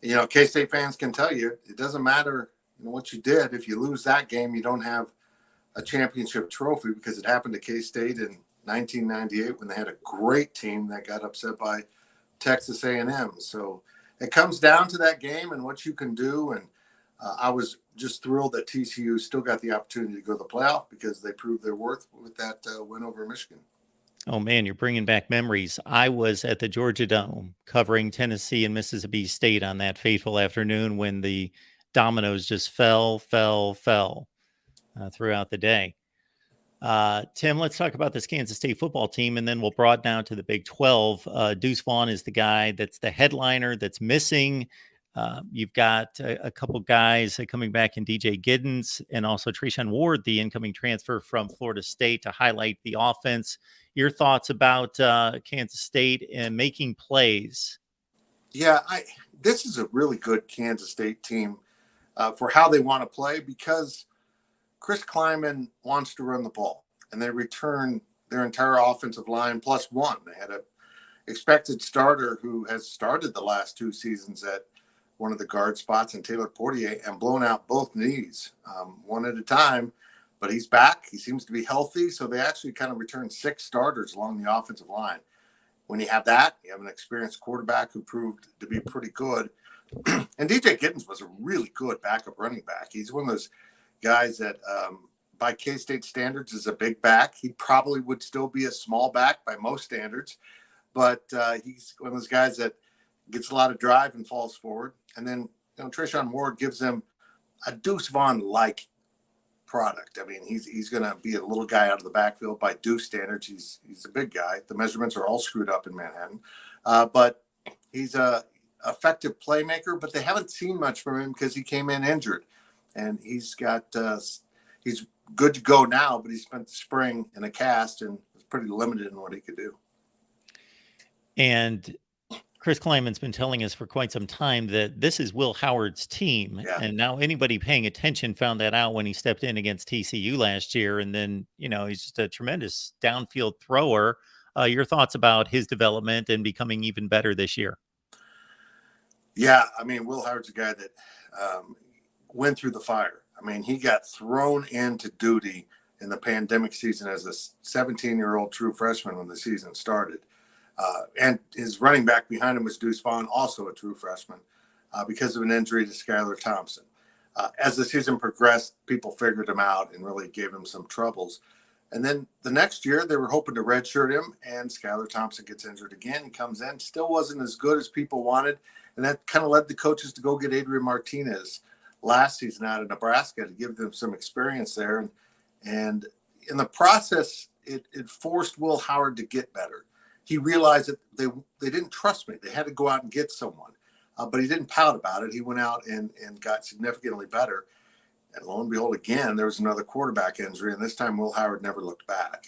K-State fans can tell you, it doesn't matter what you did. If you lose that game, you don't have a championship trophy because it happened to K-State in 1998 when they had a great team that got upset by Texas A&M. So it comes down to that game and what you can do. And I was just thrilled that TCU still got the opportunity to go to the playoff because they proved their worth with that win over Michigan. Oh man, you're bringing back memories. I was at the Georgia Dome covering Tennessee and Mississippi State on that fateful afternoon when the dominoes just fell throughout the day. Tim, let's talk about this Kansas State football team, and then we'll broaden out to the Big 12. Deuce Vaughn is the guy that's the headliner that's missing. You've got a couple guys coming back in DJ Giddens and also Treshaun Ward, the incoming transfer from Florida State, to highlight the offense. Your thoughts about Kansas State and making plays? Yeah, this is a really good Kansas State team for how they want to play because Chris Kleiman wants to run the ball, and they return their entire offensive line plus one. They had a expected starter who has started the last 2 seasons at one of the guard spots in Taylor Portier and blown out both knees one at a time, but he's back. He seems to be healthy. So they actually kind of returned 6 starters along the offensive line. When you have that, you have an experienced quarterback who proved to be pretty good. And DJ Giddens was a really good backup running back. He's one of those guys that by K-State standards is a big back. He probably would still be a small back by most standards, but he's one of those guys that gets a lot of drive and falls forward. And then, Treshaun Ward gives them a Deuce Vaughn-like product. I mean, he's going to be a little guy out of the backfield by Deuce standards. He's a big guy. The measurements are all screwed up in Manhattan, but he's a effective playmaker. But they haven't seen much from him because he came in injured, and he's good to go now. But he spent the spring in a cast and was pretty limited in what he could do. And Chris Kleiman's been telling us for quite some time that this is Will Howard's team. Yeah. And now anybody paying attention found that out when he stepped in against TCU last year. And then, he's just a tremendous downfield thrower. Your thoughts about his development and becoming even better this year? Yeah, I mean, Will Howard's a guy that went through the fire. I mean, he got thrown into duty in the pandemic season as a 17-year-old true freshman when the season started. And his running back behind him was Deuce Vaughn, also a true freshman, because of an injury to Skylar Thompson. As the season progressed, people figured him out and really gave him some troubles. And then the next year, they were hoping to redshirt him, and Skylar Thompson gets injured again. He comes in, still wasn't as good as people wanted, and that kind of led the coaches to go get Adrian Martinez last season out of Nebraska to give them some experience there. And in the process, it forced Will Howard to get better. He realized that they didn't trust me. They had to go out and get someone. But he didn't pout about it. He went out and got significantly better. And lo and behold, again, there was another quarterback injury. And this time, Will Howard never looked back.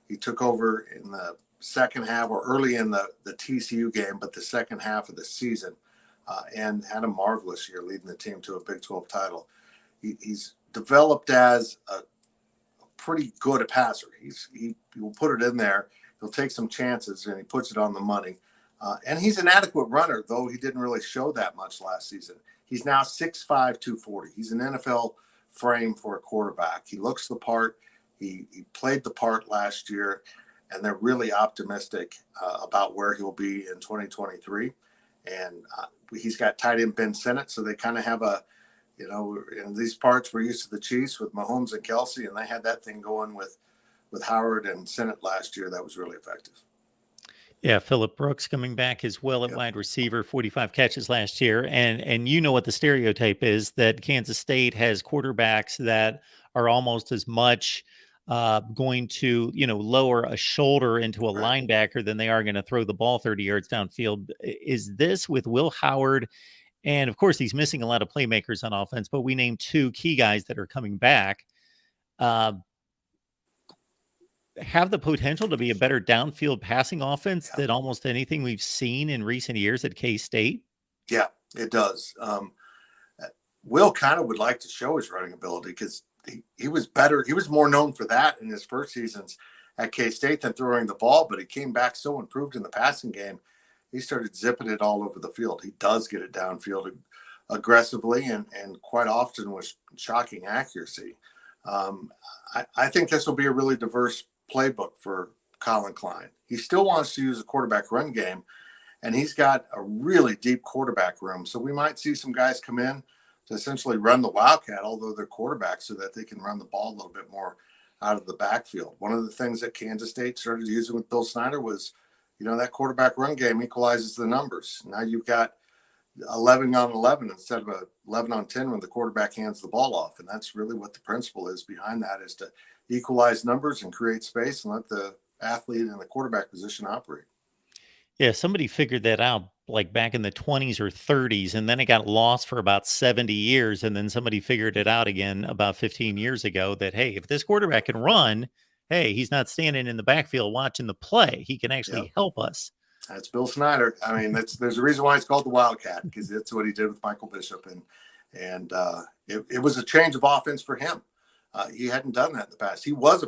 He took over in the second half or early in the TCU game, but the second half of the season, and had a marvelous year leading the team to a Big 12 title. He's developed as a pretty good passer. He will put it in there. He'll take some chances, and he puts it on the money. And he's an adequate runner, though he didn't really show that much last season. He's now 6'5", 240. He's an NFL frame for a quarterback. He looks the part. He played the part last year, and they're really optimistic about where he'll be in 2023. And he's got tight end Ben Sinnott, so they kind of have in these parts, we're used to the Chiefs with Mahomes and Kelsey, and they had that thing going with Howard and Sinnott last year. That was really effective. Yeah, Phillip Brooks coming back as well at wide receiver, 45 catches last year. And you know what the stereotype is, that Kansas State has quarterbacks that are almost as much going to, lower a shoulder into a linebacker than they are going to throw the ball 30 yards downfield. Is this with Will Howard? And of course, he's missing a lot of playmakers on offense, but we named 2 key guys that are coming back. Have the potential to be a better downfield passing offense than almost anything we've seen in recent years at K-State? Yeah, it does. Will kind of would like to show his running ability because he was better. He was more known for that in his first seasons at K-State than throwing the ball, but he came back so improved in the passing game. He started zipping it all over the field. He does get it downfield aggressively and quite often with shocking accuracy. I think this will be a really diverse playbook for Colin Klein. He still wants to use a quarterback run game, and he's got a really deep quarterback room. So we might see some guys come in to essentially run the Wildcat, although they're quarterbacks, so that they can run the ball a little bit more out of the backfield. One of the things that Kansas State started using with Bill Snyder was, that quarterback run game equalizes the numbers. Now you've got 11 on 11 instead of 11 on 10 when the quarterback hands the ball off. And that's really what the principle is behind that, is to equalize numbers and create space and let the athlete in the quarterback position operate. Yeah, somebody figured that out like back in the 20s or 30s, and then it got lost for about 70 years. And then somebody figured it out again about 15 years ago that, hey, if this quarterback can run, hey, he's not standing in the backfield watching the play. He can actually help us. That's Bill Snyder. I mean, there's a reason why it's called the Wildcat, because that's what he did with Michael Bishop. And it was a change of offense for him. He hadn't done that in the past. He was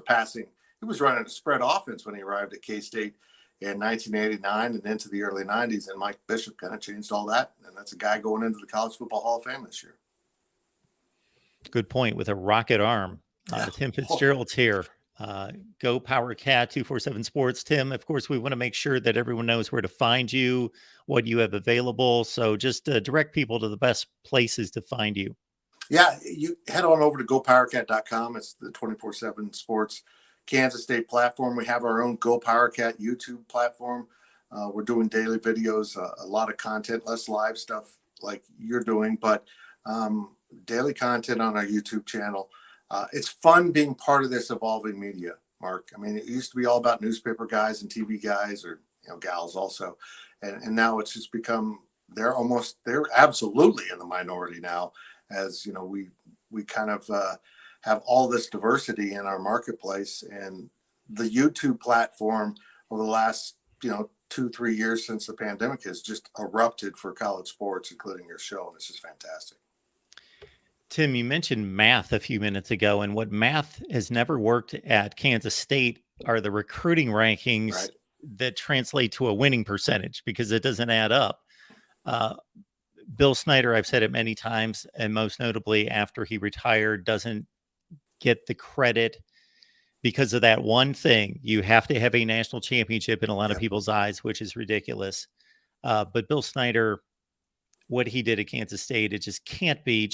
running a spread offense when he arrived at K-State in 1989 and into the early 90s. And Mike Bishop kind of changed all that. And that's a guy going into the College Football Hall of Fame this year. Good point, with a rocket arm. Tim Fitzgerald's here. Go Power Cat 247 Sports. Tim, of course, we want to make sure that everyone knows where to find you, what you have available. So just direct people to the best places to find you. Yeah, you head on over to gopowercat.com. It's the 24/7 Sports Kansas State platform. We have our own Go Power Cat YouTube platform. We're doing daily videos, a lot of content, less live stuff like you're doing, but daily content on our YouTube channel. It's fun being part of this evolving media, Mark. I mean, it used to be all about newspaper guys and TV guys, or gals also, and now it's just become they're absolutely in the minority now. As we kind of have all this diversity in our marketplace, and the YouTube platform over the last 2-3 years since the pandemic has just erupted for college sports, including your show, and it's just fantastic. Tim, you mentioned math a few minutes ago, and what math has never worked at Kansas State are the recruiting rankings that translate to a winning percentage, because it doesn't add up. Bill Snyder, I've said it many times, and most notably after he retired, doesn't get the credit because of that one thing. You have to have a national championship in a lot of people's eyes, which is ridiculous. But Bill Snyder, what he did at Kansas State, it just can't be.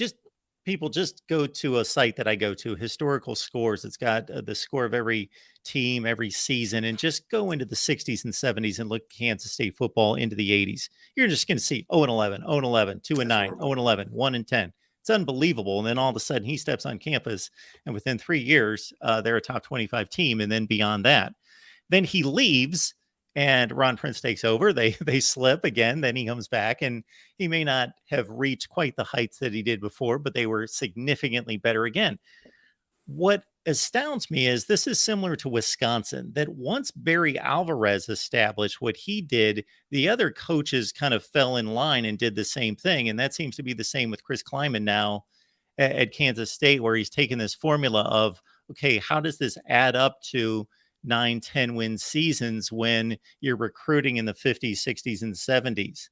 People just go to a site that I go to, Historical Scores. It's got the score of every team, every season, and just go into the 60s and 70s and look at Kansas State football into the 80s. You're just going to see 0-11, 0-11, 2-9, 0-11, 1-10. It's unbelievable. And then all of a sudden he steps on campus, and within 3 years, they're a top 25 team. And then beyond that, then he leaves, and Ron Prince takes over. They slip again. Then he comes back, and he may not have reached quite the heights that he did before, but they were significantly better again. What astounds me is this is similar to Wisconsin, that once Barry Alvarez established what he did, the other coaches kind of fell in line and did the same thing. And that seems to be the same with Chris Kleiman now at Kansas State, where he's taken this formula of, okay, how does this add up to 9-10 win seasons when you're recruiting in the 50s, 60s, and 70s?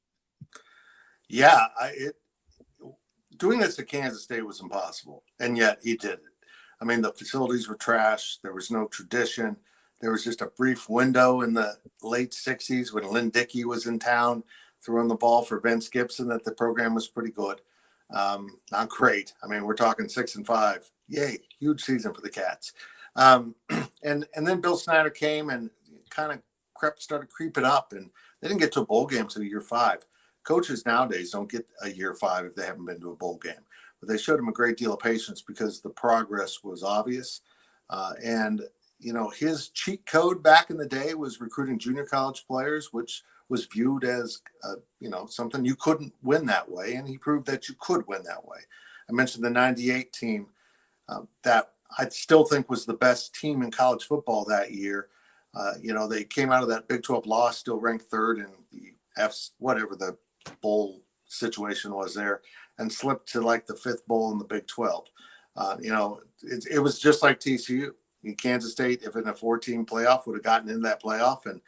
Yeah, doing this at Kansas State was impossible, and yet he did it. I mean, the facilities were trash. There was no tradition. There was just a brief window in the late 60s when Lynn Dickey was in town throwing the ball for Vince Gibson that the program was pretty good. Not great. I mean, we're talking 6-5. Yay, huge season for the Cats. And then Bill Snyder came and kind of started creeping up, and they didn't get to a bowl game until year 5. Coaches nowadays don't get a year 5 if they haven't been to a bowl game, but they showed him a great deal of patience because the progress was obvious. And his cheat code back in the day was recruiting junior college players, which was viewed as something you couldn't win that way, and he proved that you could win that way. I mentioned the '98 team that I still think was the best team in college football that year. They came out of that Big 12 loss, still ranked 3rd in the whatever the bowl situation was there, and slipped to like the 5th bowl in the Big 12. It was just like TCU. Kansas State, if in a 4-team playoff, would have gotten into that playoff, and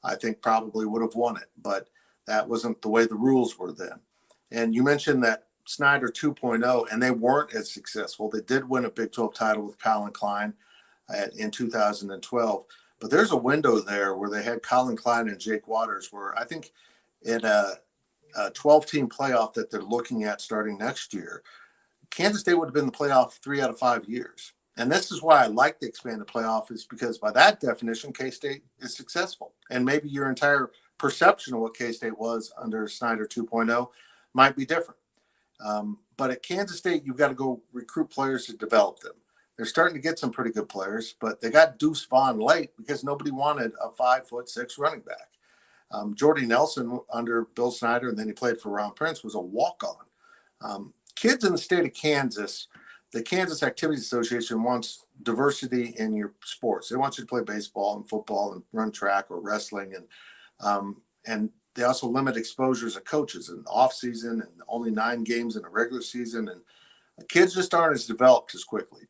I think probably would have won it. But that wasn't the way the rules were then. And you mentioned that Snyder 2.0, and they weren't as successful. They did win a Big 12 title with Colin Klein in 2012. But there's a window there where they had Colin Klein and Jake Waters, where I think in a 12-team playoff that they're looking at starting next year, Kansas State would have been in the playoff 3 out of 5 years. And this is why I like the expanded playoff, is because by that definition, K-State is successful. And maybe your entire perception of what K-State was under Snyder 2.0 might be different. But at Kansas State, you've got to go recruit players to develop them. They're starting to get some pretty good players, but they got Deuce Vaughn late because nobody wanted a 5'6" running back. Jordy Nelson under Bill Snyder, and then he played for Ron Prince, was a walk-on. Kids in the state of Kansas, the Kansas Activities Association wants diversity in your sports. They want you to play baseball and football and run track or wrestling, and they also limit exposures of coaches in the off season and only 9 games in a regular season, and kids just aren't as developed as quickly.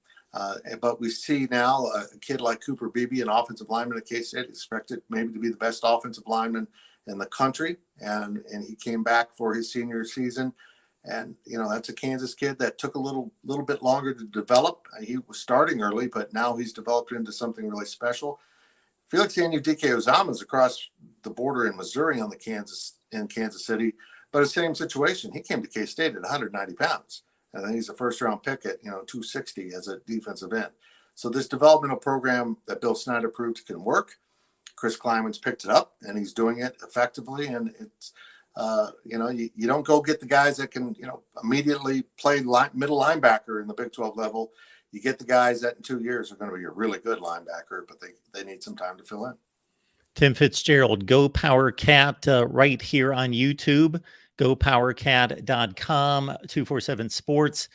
But we see now a kid like Cooper Beebe, an offensive lineman at K-State, expected maybe to be the best offensive lineman in the country, and he came back for his senior season. And, that's a Kansas kid that took a little bit longer to develop. He was starting early, but now he's developed into something really special. Felix Anudike-Uzomah is across the border in Missouri in Kansas City, but the same situation. He came to K-State at 190 pounds. And then he's a first-round pick at 260 as a defensive end. So this developmental program that Bill Snyder proved can work. Chris Kleiman's picked it up, and he's doing it effectively. And it's you don't go get the guys that can immediately play middle linebacker in the Big 12 level. You get the guys that in 2 years are going to be a really good linebacker, but they need some time to fill in. Tim Fitzgerald, Go Power Cat, right here on YouTube. GoPowerCat.com, 247 Sports.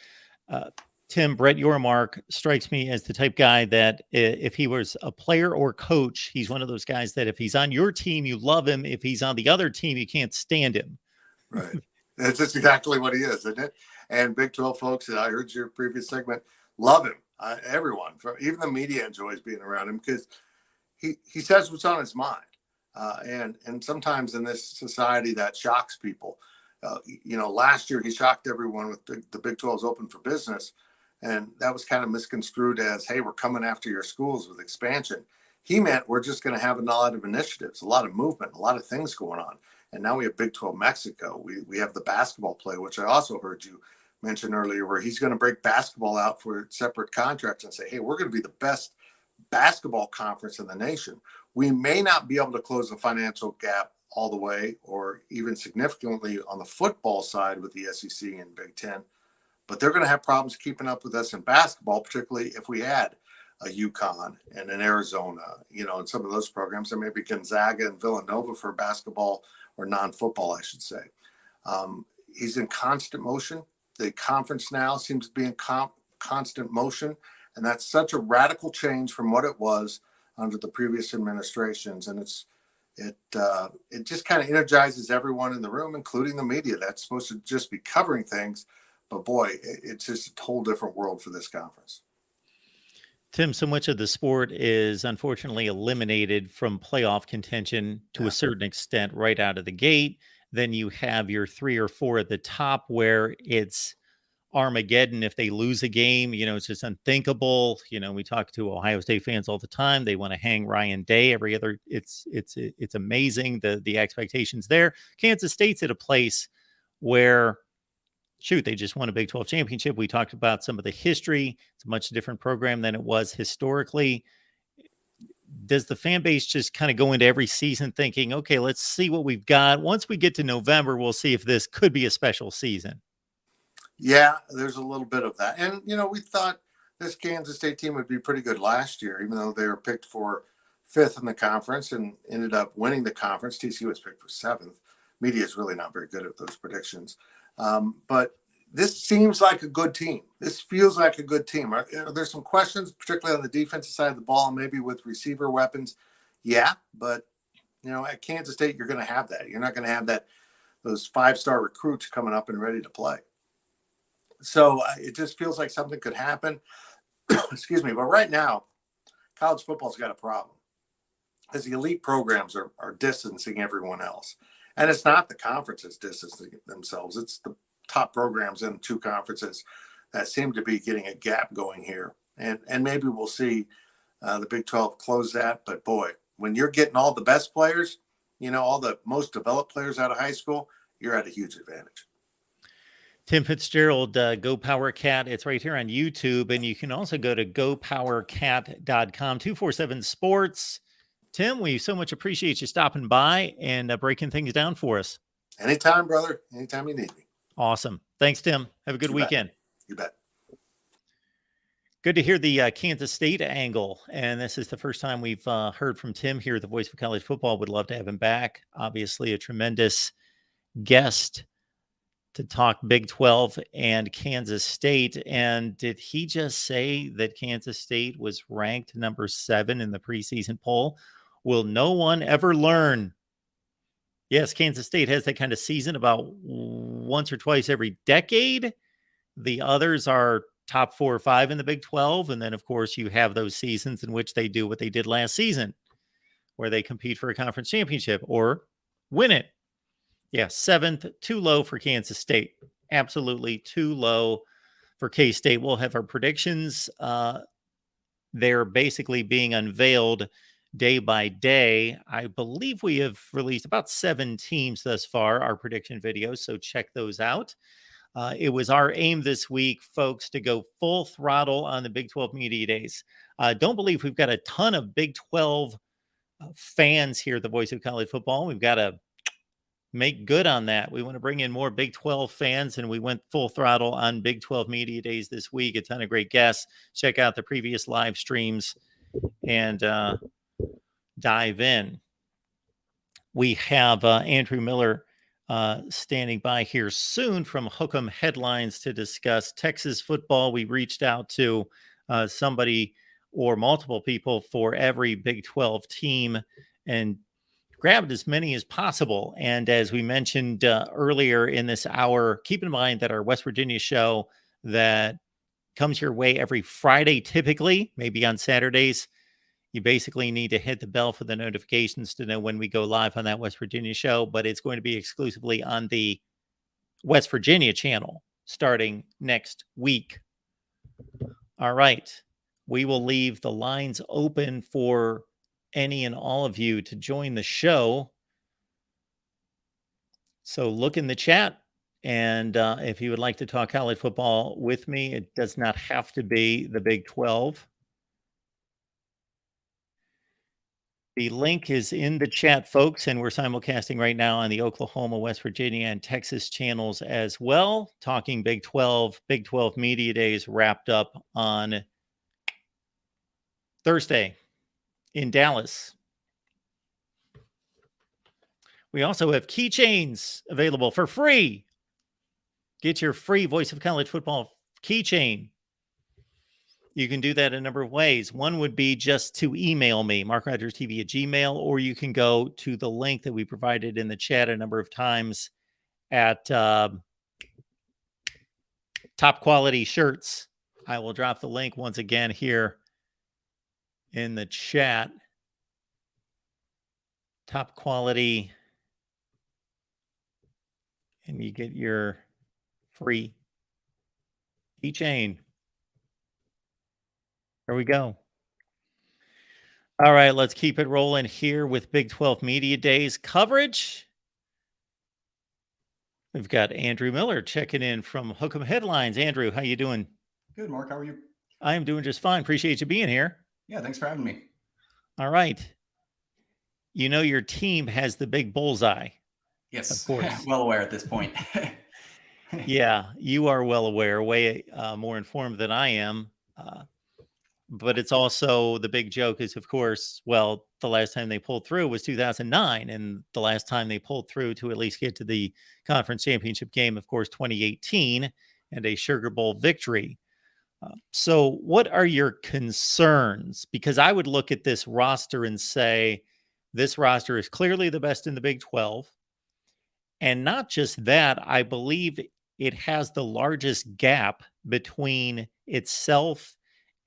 Tim, Brett Yormark strikes me as the type guy that if he was a player or coach, he's one of those guys that if he's on your team, you love him. If he's on the other team, you can't stand him. Right. That's just exactly what he is, isn't it? And Big 12 folks, I heard your previous segment, love him. Everyone, even the media, enjoys being around him because he says what's on his mind. And sometimes in this society that shocks people. Last year he shocked everyone with the Big 12's open for business, and that was kind of misconstrued as, hey, we're coming after your schools with expansion. He meant we're just going to have a lot of initiatives, a lot of movement, a lot of things going on. And now we have Big 12 Mexico. We have the basketball play, which I also heard you mention earlier, where he's going to break basketball out for separate contracts and say, hey, we're going to be the best basketball conference in the nation. We may not be able to close the financial gap all the way or even significantly on the football side with the SEC and Big Ten, but they're going to have problems keeping up with us in basketball, particularly if we add a UConn and an Arizona, and some of those programs, and maybe Gonzaga and Villanova for basketball or non-football, I should say. He's in constant motion. The conference now seems to be in constant motion, and that's such a radical change from what it was under the previous administrations, and it just kind of energizes everyone in the room, including the media that's supposed to just be covering things. But boy, it's just a whole different world for this conference. Tim, so much of the sport is unfortunately eliminated from playoff contention to a certain extent right out of the gate. Then you have your 3 or 4 at the top where it's Armageddon. If they lose a game, it's just unthinkable. We talk to Ohio State fans all the time. They want to hang Ryan Day every other. It's amazing the expectations there. Kansas State's at a place where, shoot, they just won a Big 12 championship. We talked about some of the history. It's a much different program than it was historically. Does the fan base just kind of go into every season thinking, okay, let's see what we've got. Once we get to November, we'll see if this could be a special season? Yeah, there's a little bit of that. And, we thought this Kansas State team would be pretty good last year, even though they were picked for 5th in the conference and ended up winning the conference. TCU was picked for 7th. Media is really not very good at those predictions. But this seems like a good team. This feels like a good team. There's some questions, particularly on the defensive side of the ball, maybe with receiver weapons. Yeah, but, at Kansas State, you're going to have that. You're not going to have those 5-star recruits coming up and ready to play. So it just feels like something could happen. Excuse me. But right now, college football's got a problem because the elite programs are distancing everyone else. And it's not the conferences distancing themselves. It's the top programs in 2 conferences that seem to be getting a gap going here. And maybe we'll see the Big 12 close that. But boy, when you're getting all the best players, all the most developed players out of high school, you're at a huge advantage. Tim Fitzgerald, Go Power Cat. It's right here on YouTube. And you can also go to gopowercat.com, 247 Sports. Tim, we so much appreciate you stopping by and breaking things down for us. Anytime, brother. Anytime you need me. Awesome. Thanks, Tim. Have a good weekend. You bet. Good to hear the Kansas State angle. And this is the first time we've heard from Tim here at the Voice of College Football. Would love to have him back. Obviously, a tremendous guest to talk Big 12 and Kansas State. And did he just say that Kansas State was ranked number 7 in the preseason poll? Will no one ever learn? Yes, Kansas State has that kind of season about once or twice every decade. The others are top 4 or 5 in the Big 12. And then, of course, you have those seasons in which they do what they did last season, where they compete for a conference championship or win it. Yeah, 7th, too low for Kansas State. Absolutely too low for K-State. We'll have our predictions. They're basically being unveiled day by day. I believe we have released about 7 teams thus far, our prediction videos, so check those out. It was our aim this week, folks, to go full throttle on the Big 12 Media Days. Don't believe we've got a ton of Big 12 fans here at the Voice of College Football. We've got to make good on that. We want to bring in more Big 12 fans, and we went full throttle on Big 12 Media Days this week. A ton of great guests. Check out the previous live streams and dive in. We have Andrew Miller standing by here soon from Hook'em Headlines to discuss Texas football. We reached out to somebody or multiple people for every Big 12 team and grabbed as many as possible. And as we mentioned earlier in this hour, keep in mind that our West Virginia show that comes your way every Friday, typically, maybe on Saturdays, you basically need to hit the bell for the notifications to know when we go live on that West Virginia show, but it's going to be exclusively on the West Virginia channel starting next week. All right. We will leave the lines open for any and all of you to join the show. So look in the chat. And if you would like to talk college football with me, it does not have to be the Big 12. The link is in the chat, folks, and we're simulcasting right now on the Oklahoma, West Virginia, and Texas channels as well. Talking Big 12 Media Days wrapped up on Thursday in Dallas. We also have keychains available for free. Get your free Voice of College Football keychain. You can do that a number of ways. One would be just to email me, MarkRogersTV at Gmail, or you can go to the link that we provided in the chat a number of times at Top Quality Shirts. I will drop the link once again here in the chat. Top Quality, and you get your free keychain. There we go. All right, let's keep it rolling here with Big 12 Media Days coverage. We've got Andrew Miller checking in from Hook'em Headlines. Andrew, how you doing? Good, Mark. How are you? I am doing just fine. Appreciate you being here. Yeah, thanks for having me. All right. You know your team has the big bullseye. Yes, of course. Well aware at this point. Yeah, you are well aware, way more informed than I am. But it's also the big joke is, of course, well, the last time they pulled through was 2009. And the last time they pulled through to at least get to the conference championship game, of course, 2018 and a Sugar Bowl victory. So what are your concerns? Because I would look at this roster and say, this roster is clearly the best in the Big 12. And not just that, I believe it has the largest gap between itself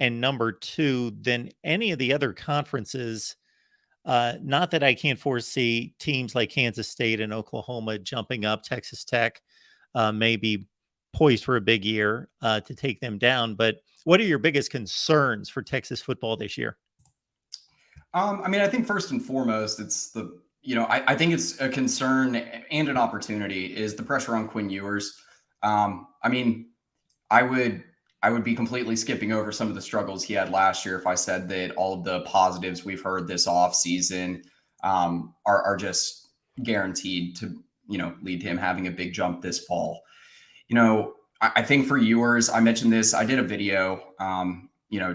and number 2 than any of the other conferences. Not that I can't foresee teams like Kansas State and Oklahoma jumping up, Texas Tech maybe poised for a big year to take them down. But what are your biggest concerns for Texas football this year? I mean, I think first and foremost, it's I think it's a concern and an opportunity is the pressure on Quinn Ewers. I mean, I would be completely skipping over some of the struggles he had last year if I said that all of the positives we've heard this off season are just guaranteed to, lead to him having a big jump this fall. I think for Ewers, I mentioned this, I did a video,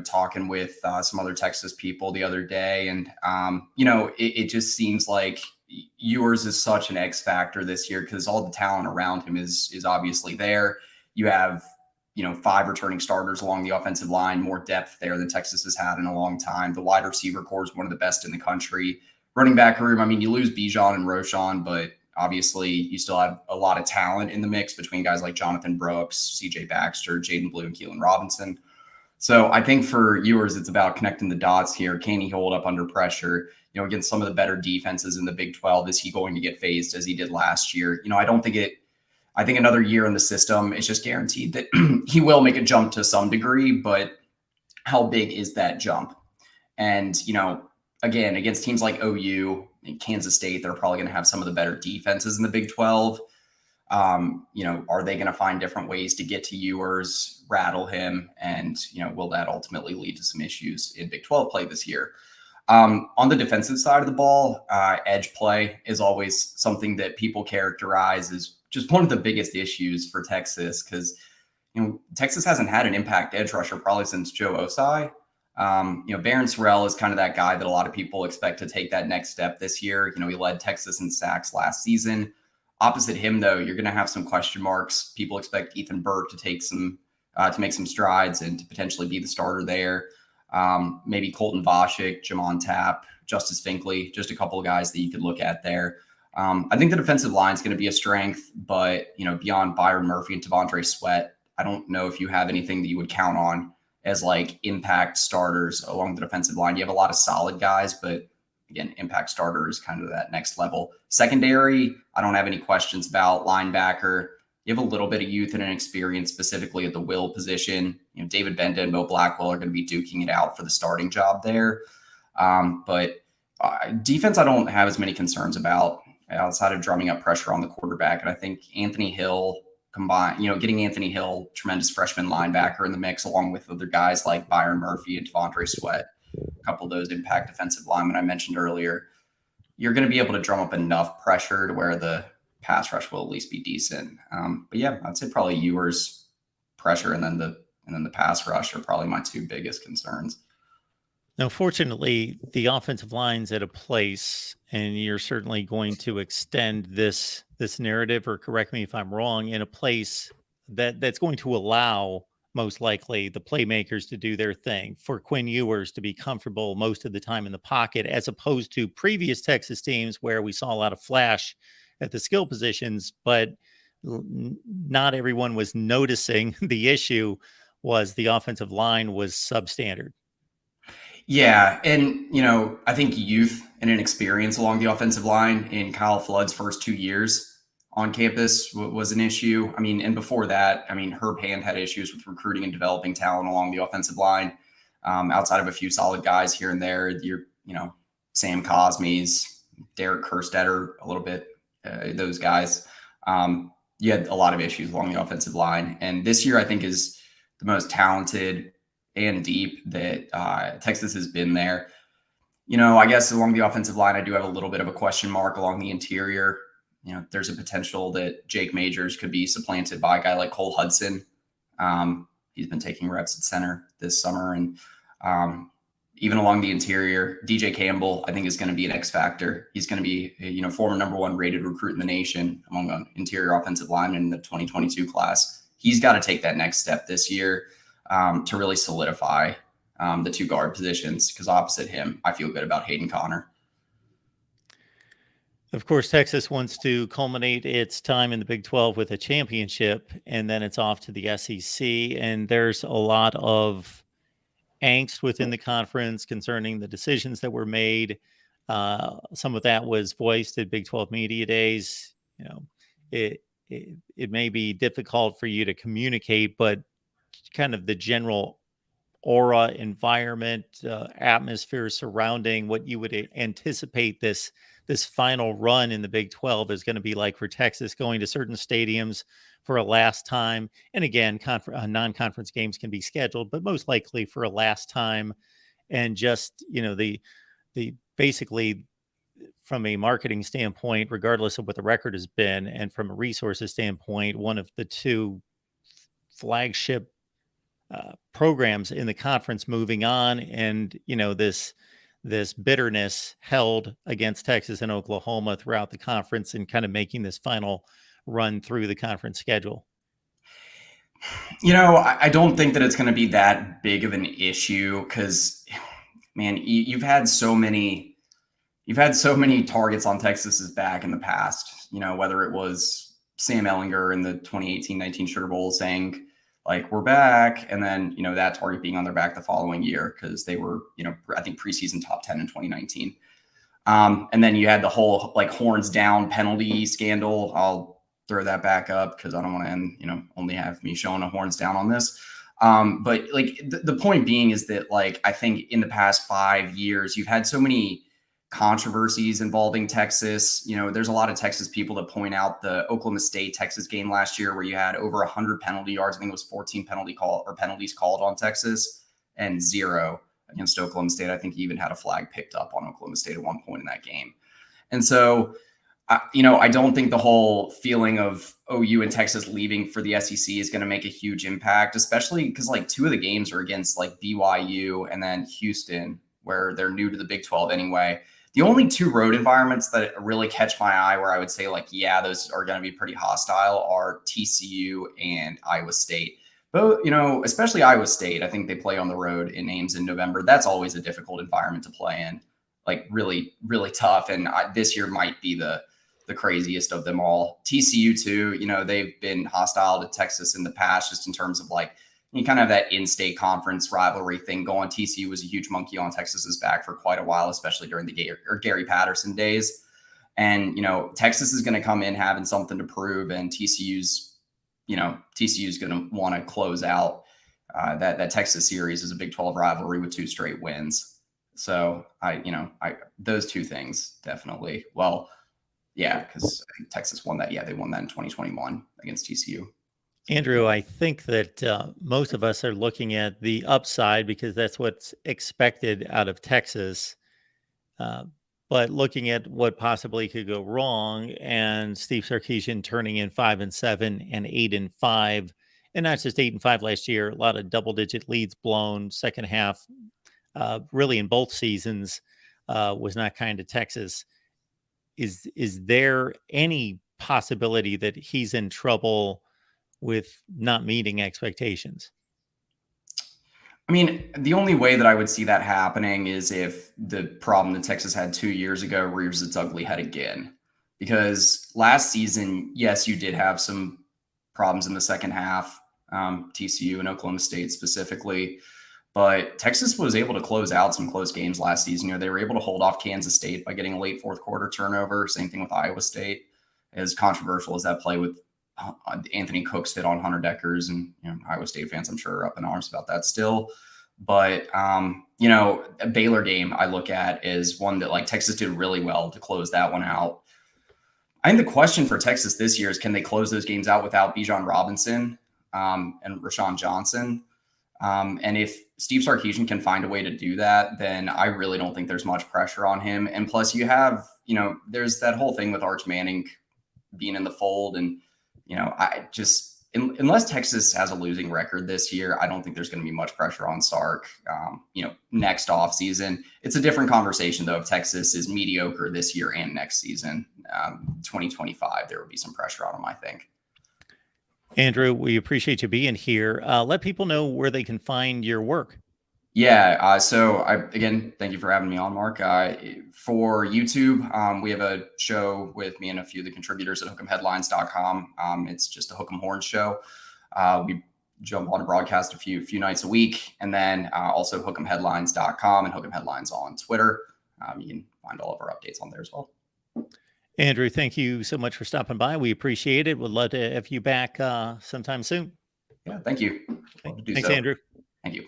talking with some other Texas people the other day. And, it just seems like Ewers is such an X factor this year because all the talent around him is obviously there. You have, 5 returning starters along the offensive line, more depth there than Texas has had in a long time. The wide receiver core is one of the best in the country. Running back room, I mean, you lose Bijan and Roschon, but obviously you still have a lot of talent in the mix between guys like Jonathan Brooks, CJ Baxter, Jaden Blue, and Keelan Robinson. So I think for Ewers, it's about connecting the dots here. Can he hold up under pressure? Against some of the better defenses in the Big 12, is he going to get phased as he did last year? I think another year in the system, it's just guaranteed that he will make a jump to some degree, but how big is that jump? And, again, against teams like OU and Kansas State, they're probably going to have some of the better defenses in the Big 12. Are they going to find different ways to get to Ewers, rattle him? And, will that ultimately lead to some issues in Big 12 play this year? On the defensive side of the ball, edge play is always something that people characterize as just one of the biggest issues for Texas because, Texas hasn't had an impact edge rusher probably since Joe Osai. Barron Sorrell is kind of that guy that a lot of people expect to take that next step this year. He led Texas in sacks last season. Opposite him, though, you're going to have some question marks. People expect Ethan Burke to take to make some strides and to potentially be the starter there. Maybe Colton Vasek, Jamon Tapp, Justice Finkley, just a couple of guys that you could look at there. I think the defensive line is going to be a strength, but, beyond Byron Murphy and Tavondre Sweat, I don't know if you have anything that you would count on as like impact starters along the defensive line. You have a lot of solid guys, but again, impact starter is kind of that next level. Secondary, I don't have any questions about. Linebacker, you have a little bit of youth and experience, specifically at the will position. David Benda and Mo Blackwell are going to be duking it out for the starting job there. But defense, I don't have as many concerns about outside of drumming up pressure on the quarterback. And I think Anthony Hill getting Anthony Hill, tremendous freshman linebacker in the mix, along with other guys like Byron Murphy and Tavondre Sweat, a couple of those impact defensive linemen I mentioned earlier, you're going to be able to drum up enough pressure to where the pass rush will at least be decent. But yeah, I'd say probably Ewers pressure and then the pass rush are probably my 2 biggest concerns. Now, fortunately, the offensive line's at a place, and you're certainly going to extend this narrative, or correct me if I'm wrong, in a place that's going to allow most likely the playmakers to do their thing, for Quinn Ewers to be comfortable most of the time in the pocket, as opposed to previous Texas teams where we saw a lot of flash at the skill positions, but not everyone was noticing the issue was the offensive line was substandard. Yeah. And, I think youth and inexperience along the offensive line in Kyle Flood's first 2 years on campus was an issue. I mean, and before that, Herb Hand had issues with recruiting and developing talent along the offensive line. Outside of a few solid guys here and there, Sam Cosme's, Derek Kerstetter, a little bit, those guys. You had a lot of issues along the offensive line. And this year, I think, is the most talented and deep that Texas has been there. I guess along the offensive line, I do have a little bit of a question mark along the interior. There's a potential that Jake Majors could be supplanted by a guy like Cole Hudson. He's been taking reps at center this summer. And even along the interior, DJ Campbell, I think, is going to be an X factor. He's going to be, former #1 rated recruit in the nation among interior offensive linemen in the 2022 class. He's got to take that next step this year to really solidify the 2 guard positions, because opposite him, I feel good about Hayden Connor. Of course, Texas wants to culminate its time in the Big 12 with a championship, and then it's off to the SEC. And there's a lot of angst within the conference concerning the decisions that were made. Some of that was voiced at Big 12 Media Days. it may be difficult for you to communicate, but kind of the general aura, environment, atmosphere surrounding what you would anticipate this final run in the Big 12 is going to be like for Texas, going to certain stadiums for a last time. And again, non-conference games can be scheduled, but most likely for a last time. And just, the basically from a marketing standpoint, regardless of what the record has been, and from a resources standpoint, one of the two flagship programs in the conference moving on, and this bitterness held against Texas and Oklahoma throughout the conference, and kind of making this final run through the conference schedule. I don't think that it's going to be that big of an issue because, man, you've had so many targets on Texas's back in the past. Whether it was Sam Ehlinger in the 2018-19 Sugar Bowl saying, like, we're back, and then that target being on their back the following year because they were I think preseason top 10 in 2019. And then you had the whole like horns down penalty scandal. I'll throw that back up because I don't want to end only have me showing a horns down on this. But like the point being is that, like, I think in the past 5 years you've had so many controversies involving Texas. There's a lot of Texas people that point out the Oklahoma State Texas game last year where you had over 100 penalty yards. I think it was 14 penalties called on Texas and 0 against Oklahoma State. I think he even had a flag picked up on Oklahoma State at one point in that game. And so, I don't think the whole feeling of OU and Texas leaving for the SEC is going to make a huge impact, especially because like 2 of the games are against like BYU and then Houston, where they're new to the Big 12 anyway. The only 2 road environments that really catch my eye where I would say, like, yeah, those are going to be pretty hostile are TCU and Iowa State. But, especially Iowa State, I think they play on the road in Ames in November. That's always a difficult environment to play in, like really, really tough. And this year might be the craziest of them all. TCU too, they've been hostile to Texas in the past, just in terms of like, you kind of have that in-state conference rivalry thing going. TCU was a huge monkey on Texas's back for quite a while, especially during the Gary Patterson days. And, Texas is going to come in having something to prove, and TCU's going to want to close out that Texas series as a Big 12 rivalry with 2 straight wins. So those 2 things definitely. Well, yeah, because I think Texas won that. Yeah, they won that in 2021 against TCU. Andrew, I think that most of us are looking at the upside because that's what's expected out of Texas. But looking at what possibly could go wrong, and Steve Sarkisian turning in 5-7 and 8-5, and not just 8-5 last year, a lot of double-digit leads blown. Second half, really in both seasons, was not kind to Texas. Is there any possibility that he's in trouble with not meeting expectations? I mean, the only way that I would see that happening is if the problem that Texas had 2 years ago rears its ugly head again. Because last season, yes, you did have some problems in the second half, TCU and Oklahoma State specifically, but Texas was able to close out some close games last season. They were able to hold off Kansas State by getting a late 4th quarter turnover. Same thing with Iowa State. As controversial as that play with Anthony Cook's hit on Hunter Deckers, and Iowa State fans, I'm sure, are up in arms about that still. But a Baylor game I look at is one that, like, Texas did really well to close that one out. I think the question for Texas this year is, can they close those games out without Bijan Robinson and Rashawn Johnson? And if Steve Sarkisian can find a way to do that, then I really don't think there's much pressure on him. And plus, you have, there's that whole thing with Arch Manning being in the fold, and I just, unless Texas has a losing record this year, I don't think there's going to be much pressure on Sark. Next offseason, it's a different conversation though. If Texas is mediocre this year and next season, 2025, there will be some pressure on him, I think. Andrew, we appreciate you being here. Let people know where they can find your work. Yeah. So again, thank you for having me on, Mark. For YouTube, we have a show with me and a few of the contributors at hook'emheadlines.com. It's just a Hook 'em Horns show. We jump on a broadcast a few nights a week, and then also hook'emheadlines.com and Hook 'em Headlines on Twitter. You can find all of our updates on there as well. Andrew, thank you so much for stopping by. We appreciate it. Would love to have you back sometime soon. Yeah, thank you. Love to do Thanks, so. Andrew. Thank you.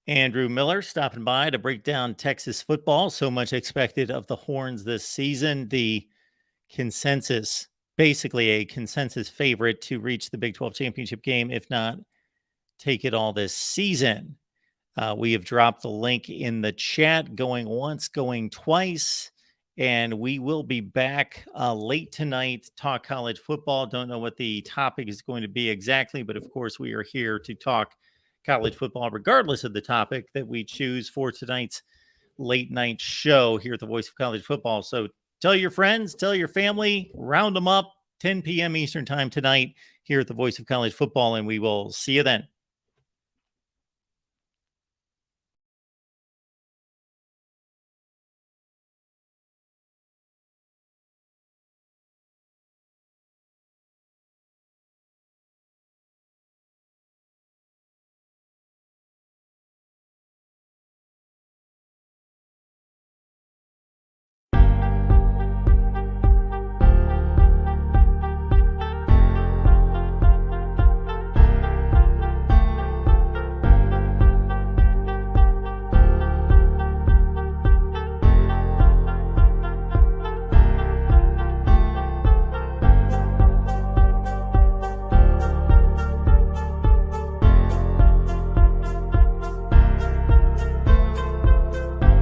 Andrew Miller stopping by to break down Texas football. So much expected of the Horns this season. The consensus, basically a consensus favorite to reach the Big 12 championship game, if not take it all this season. We have dropped the link in the chat, going once, going twice, and we will be back late tonight to talk college football. Don't know what the topic is going to be exactly, but of course we are here to talk college football regardless of the topic that we choose for tonight's late night show here at the Voice of College Football. So tell your friends, tell your family, round them up, 10 p.m. Eastern time tonight here at the Voice of College Football, and we will see you then.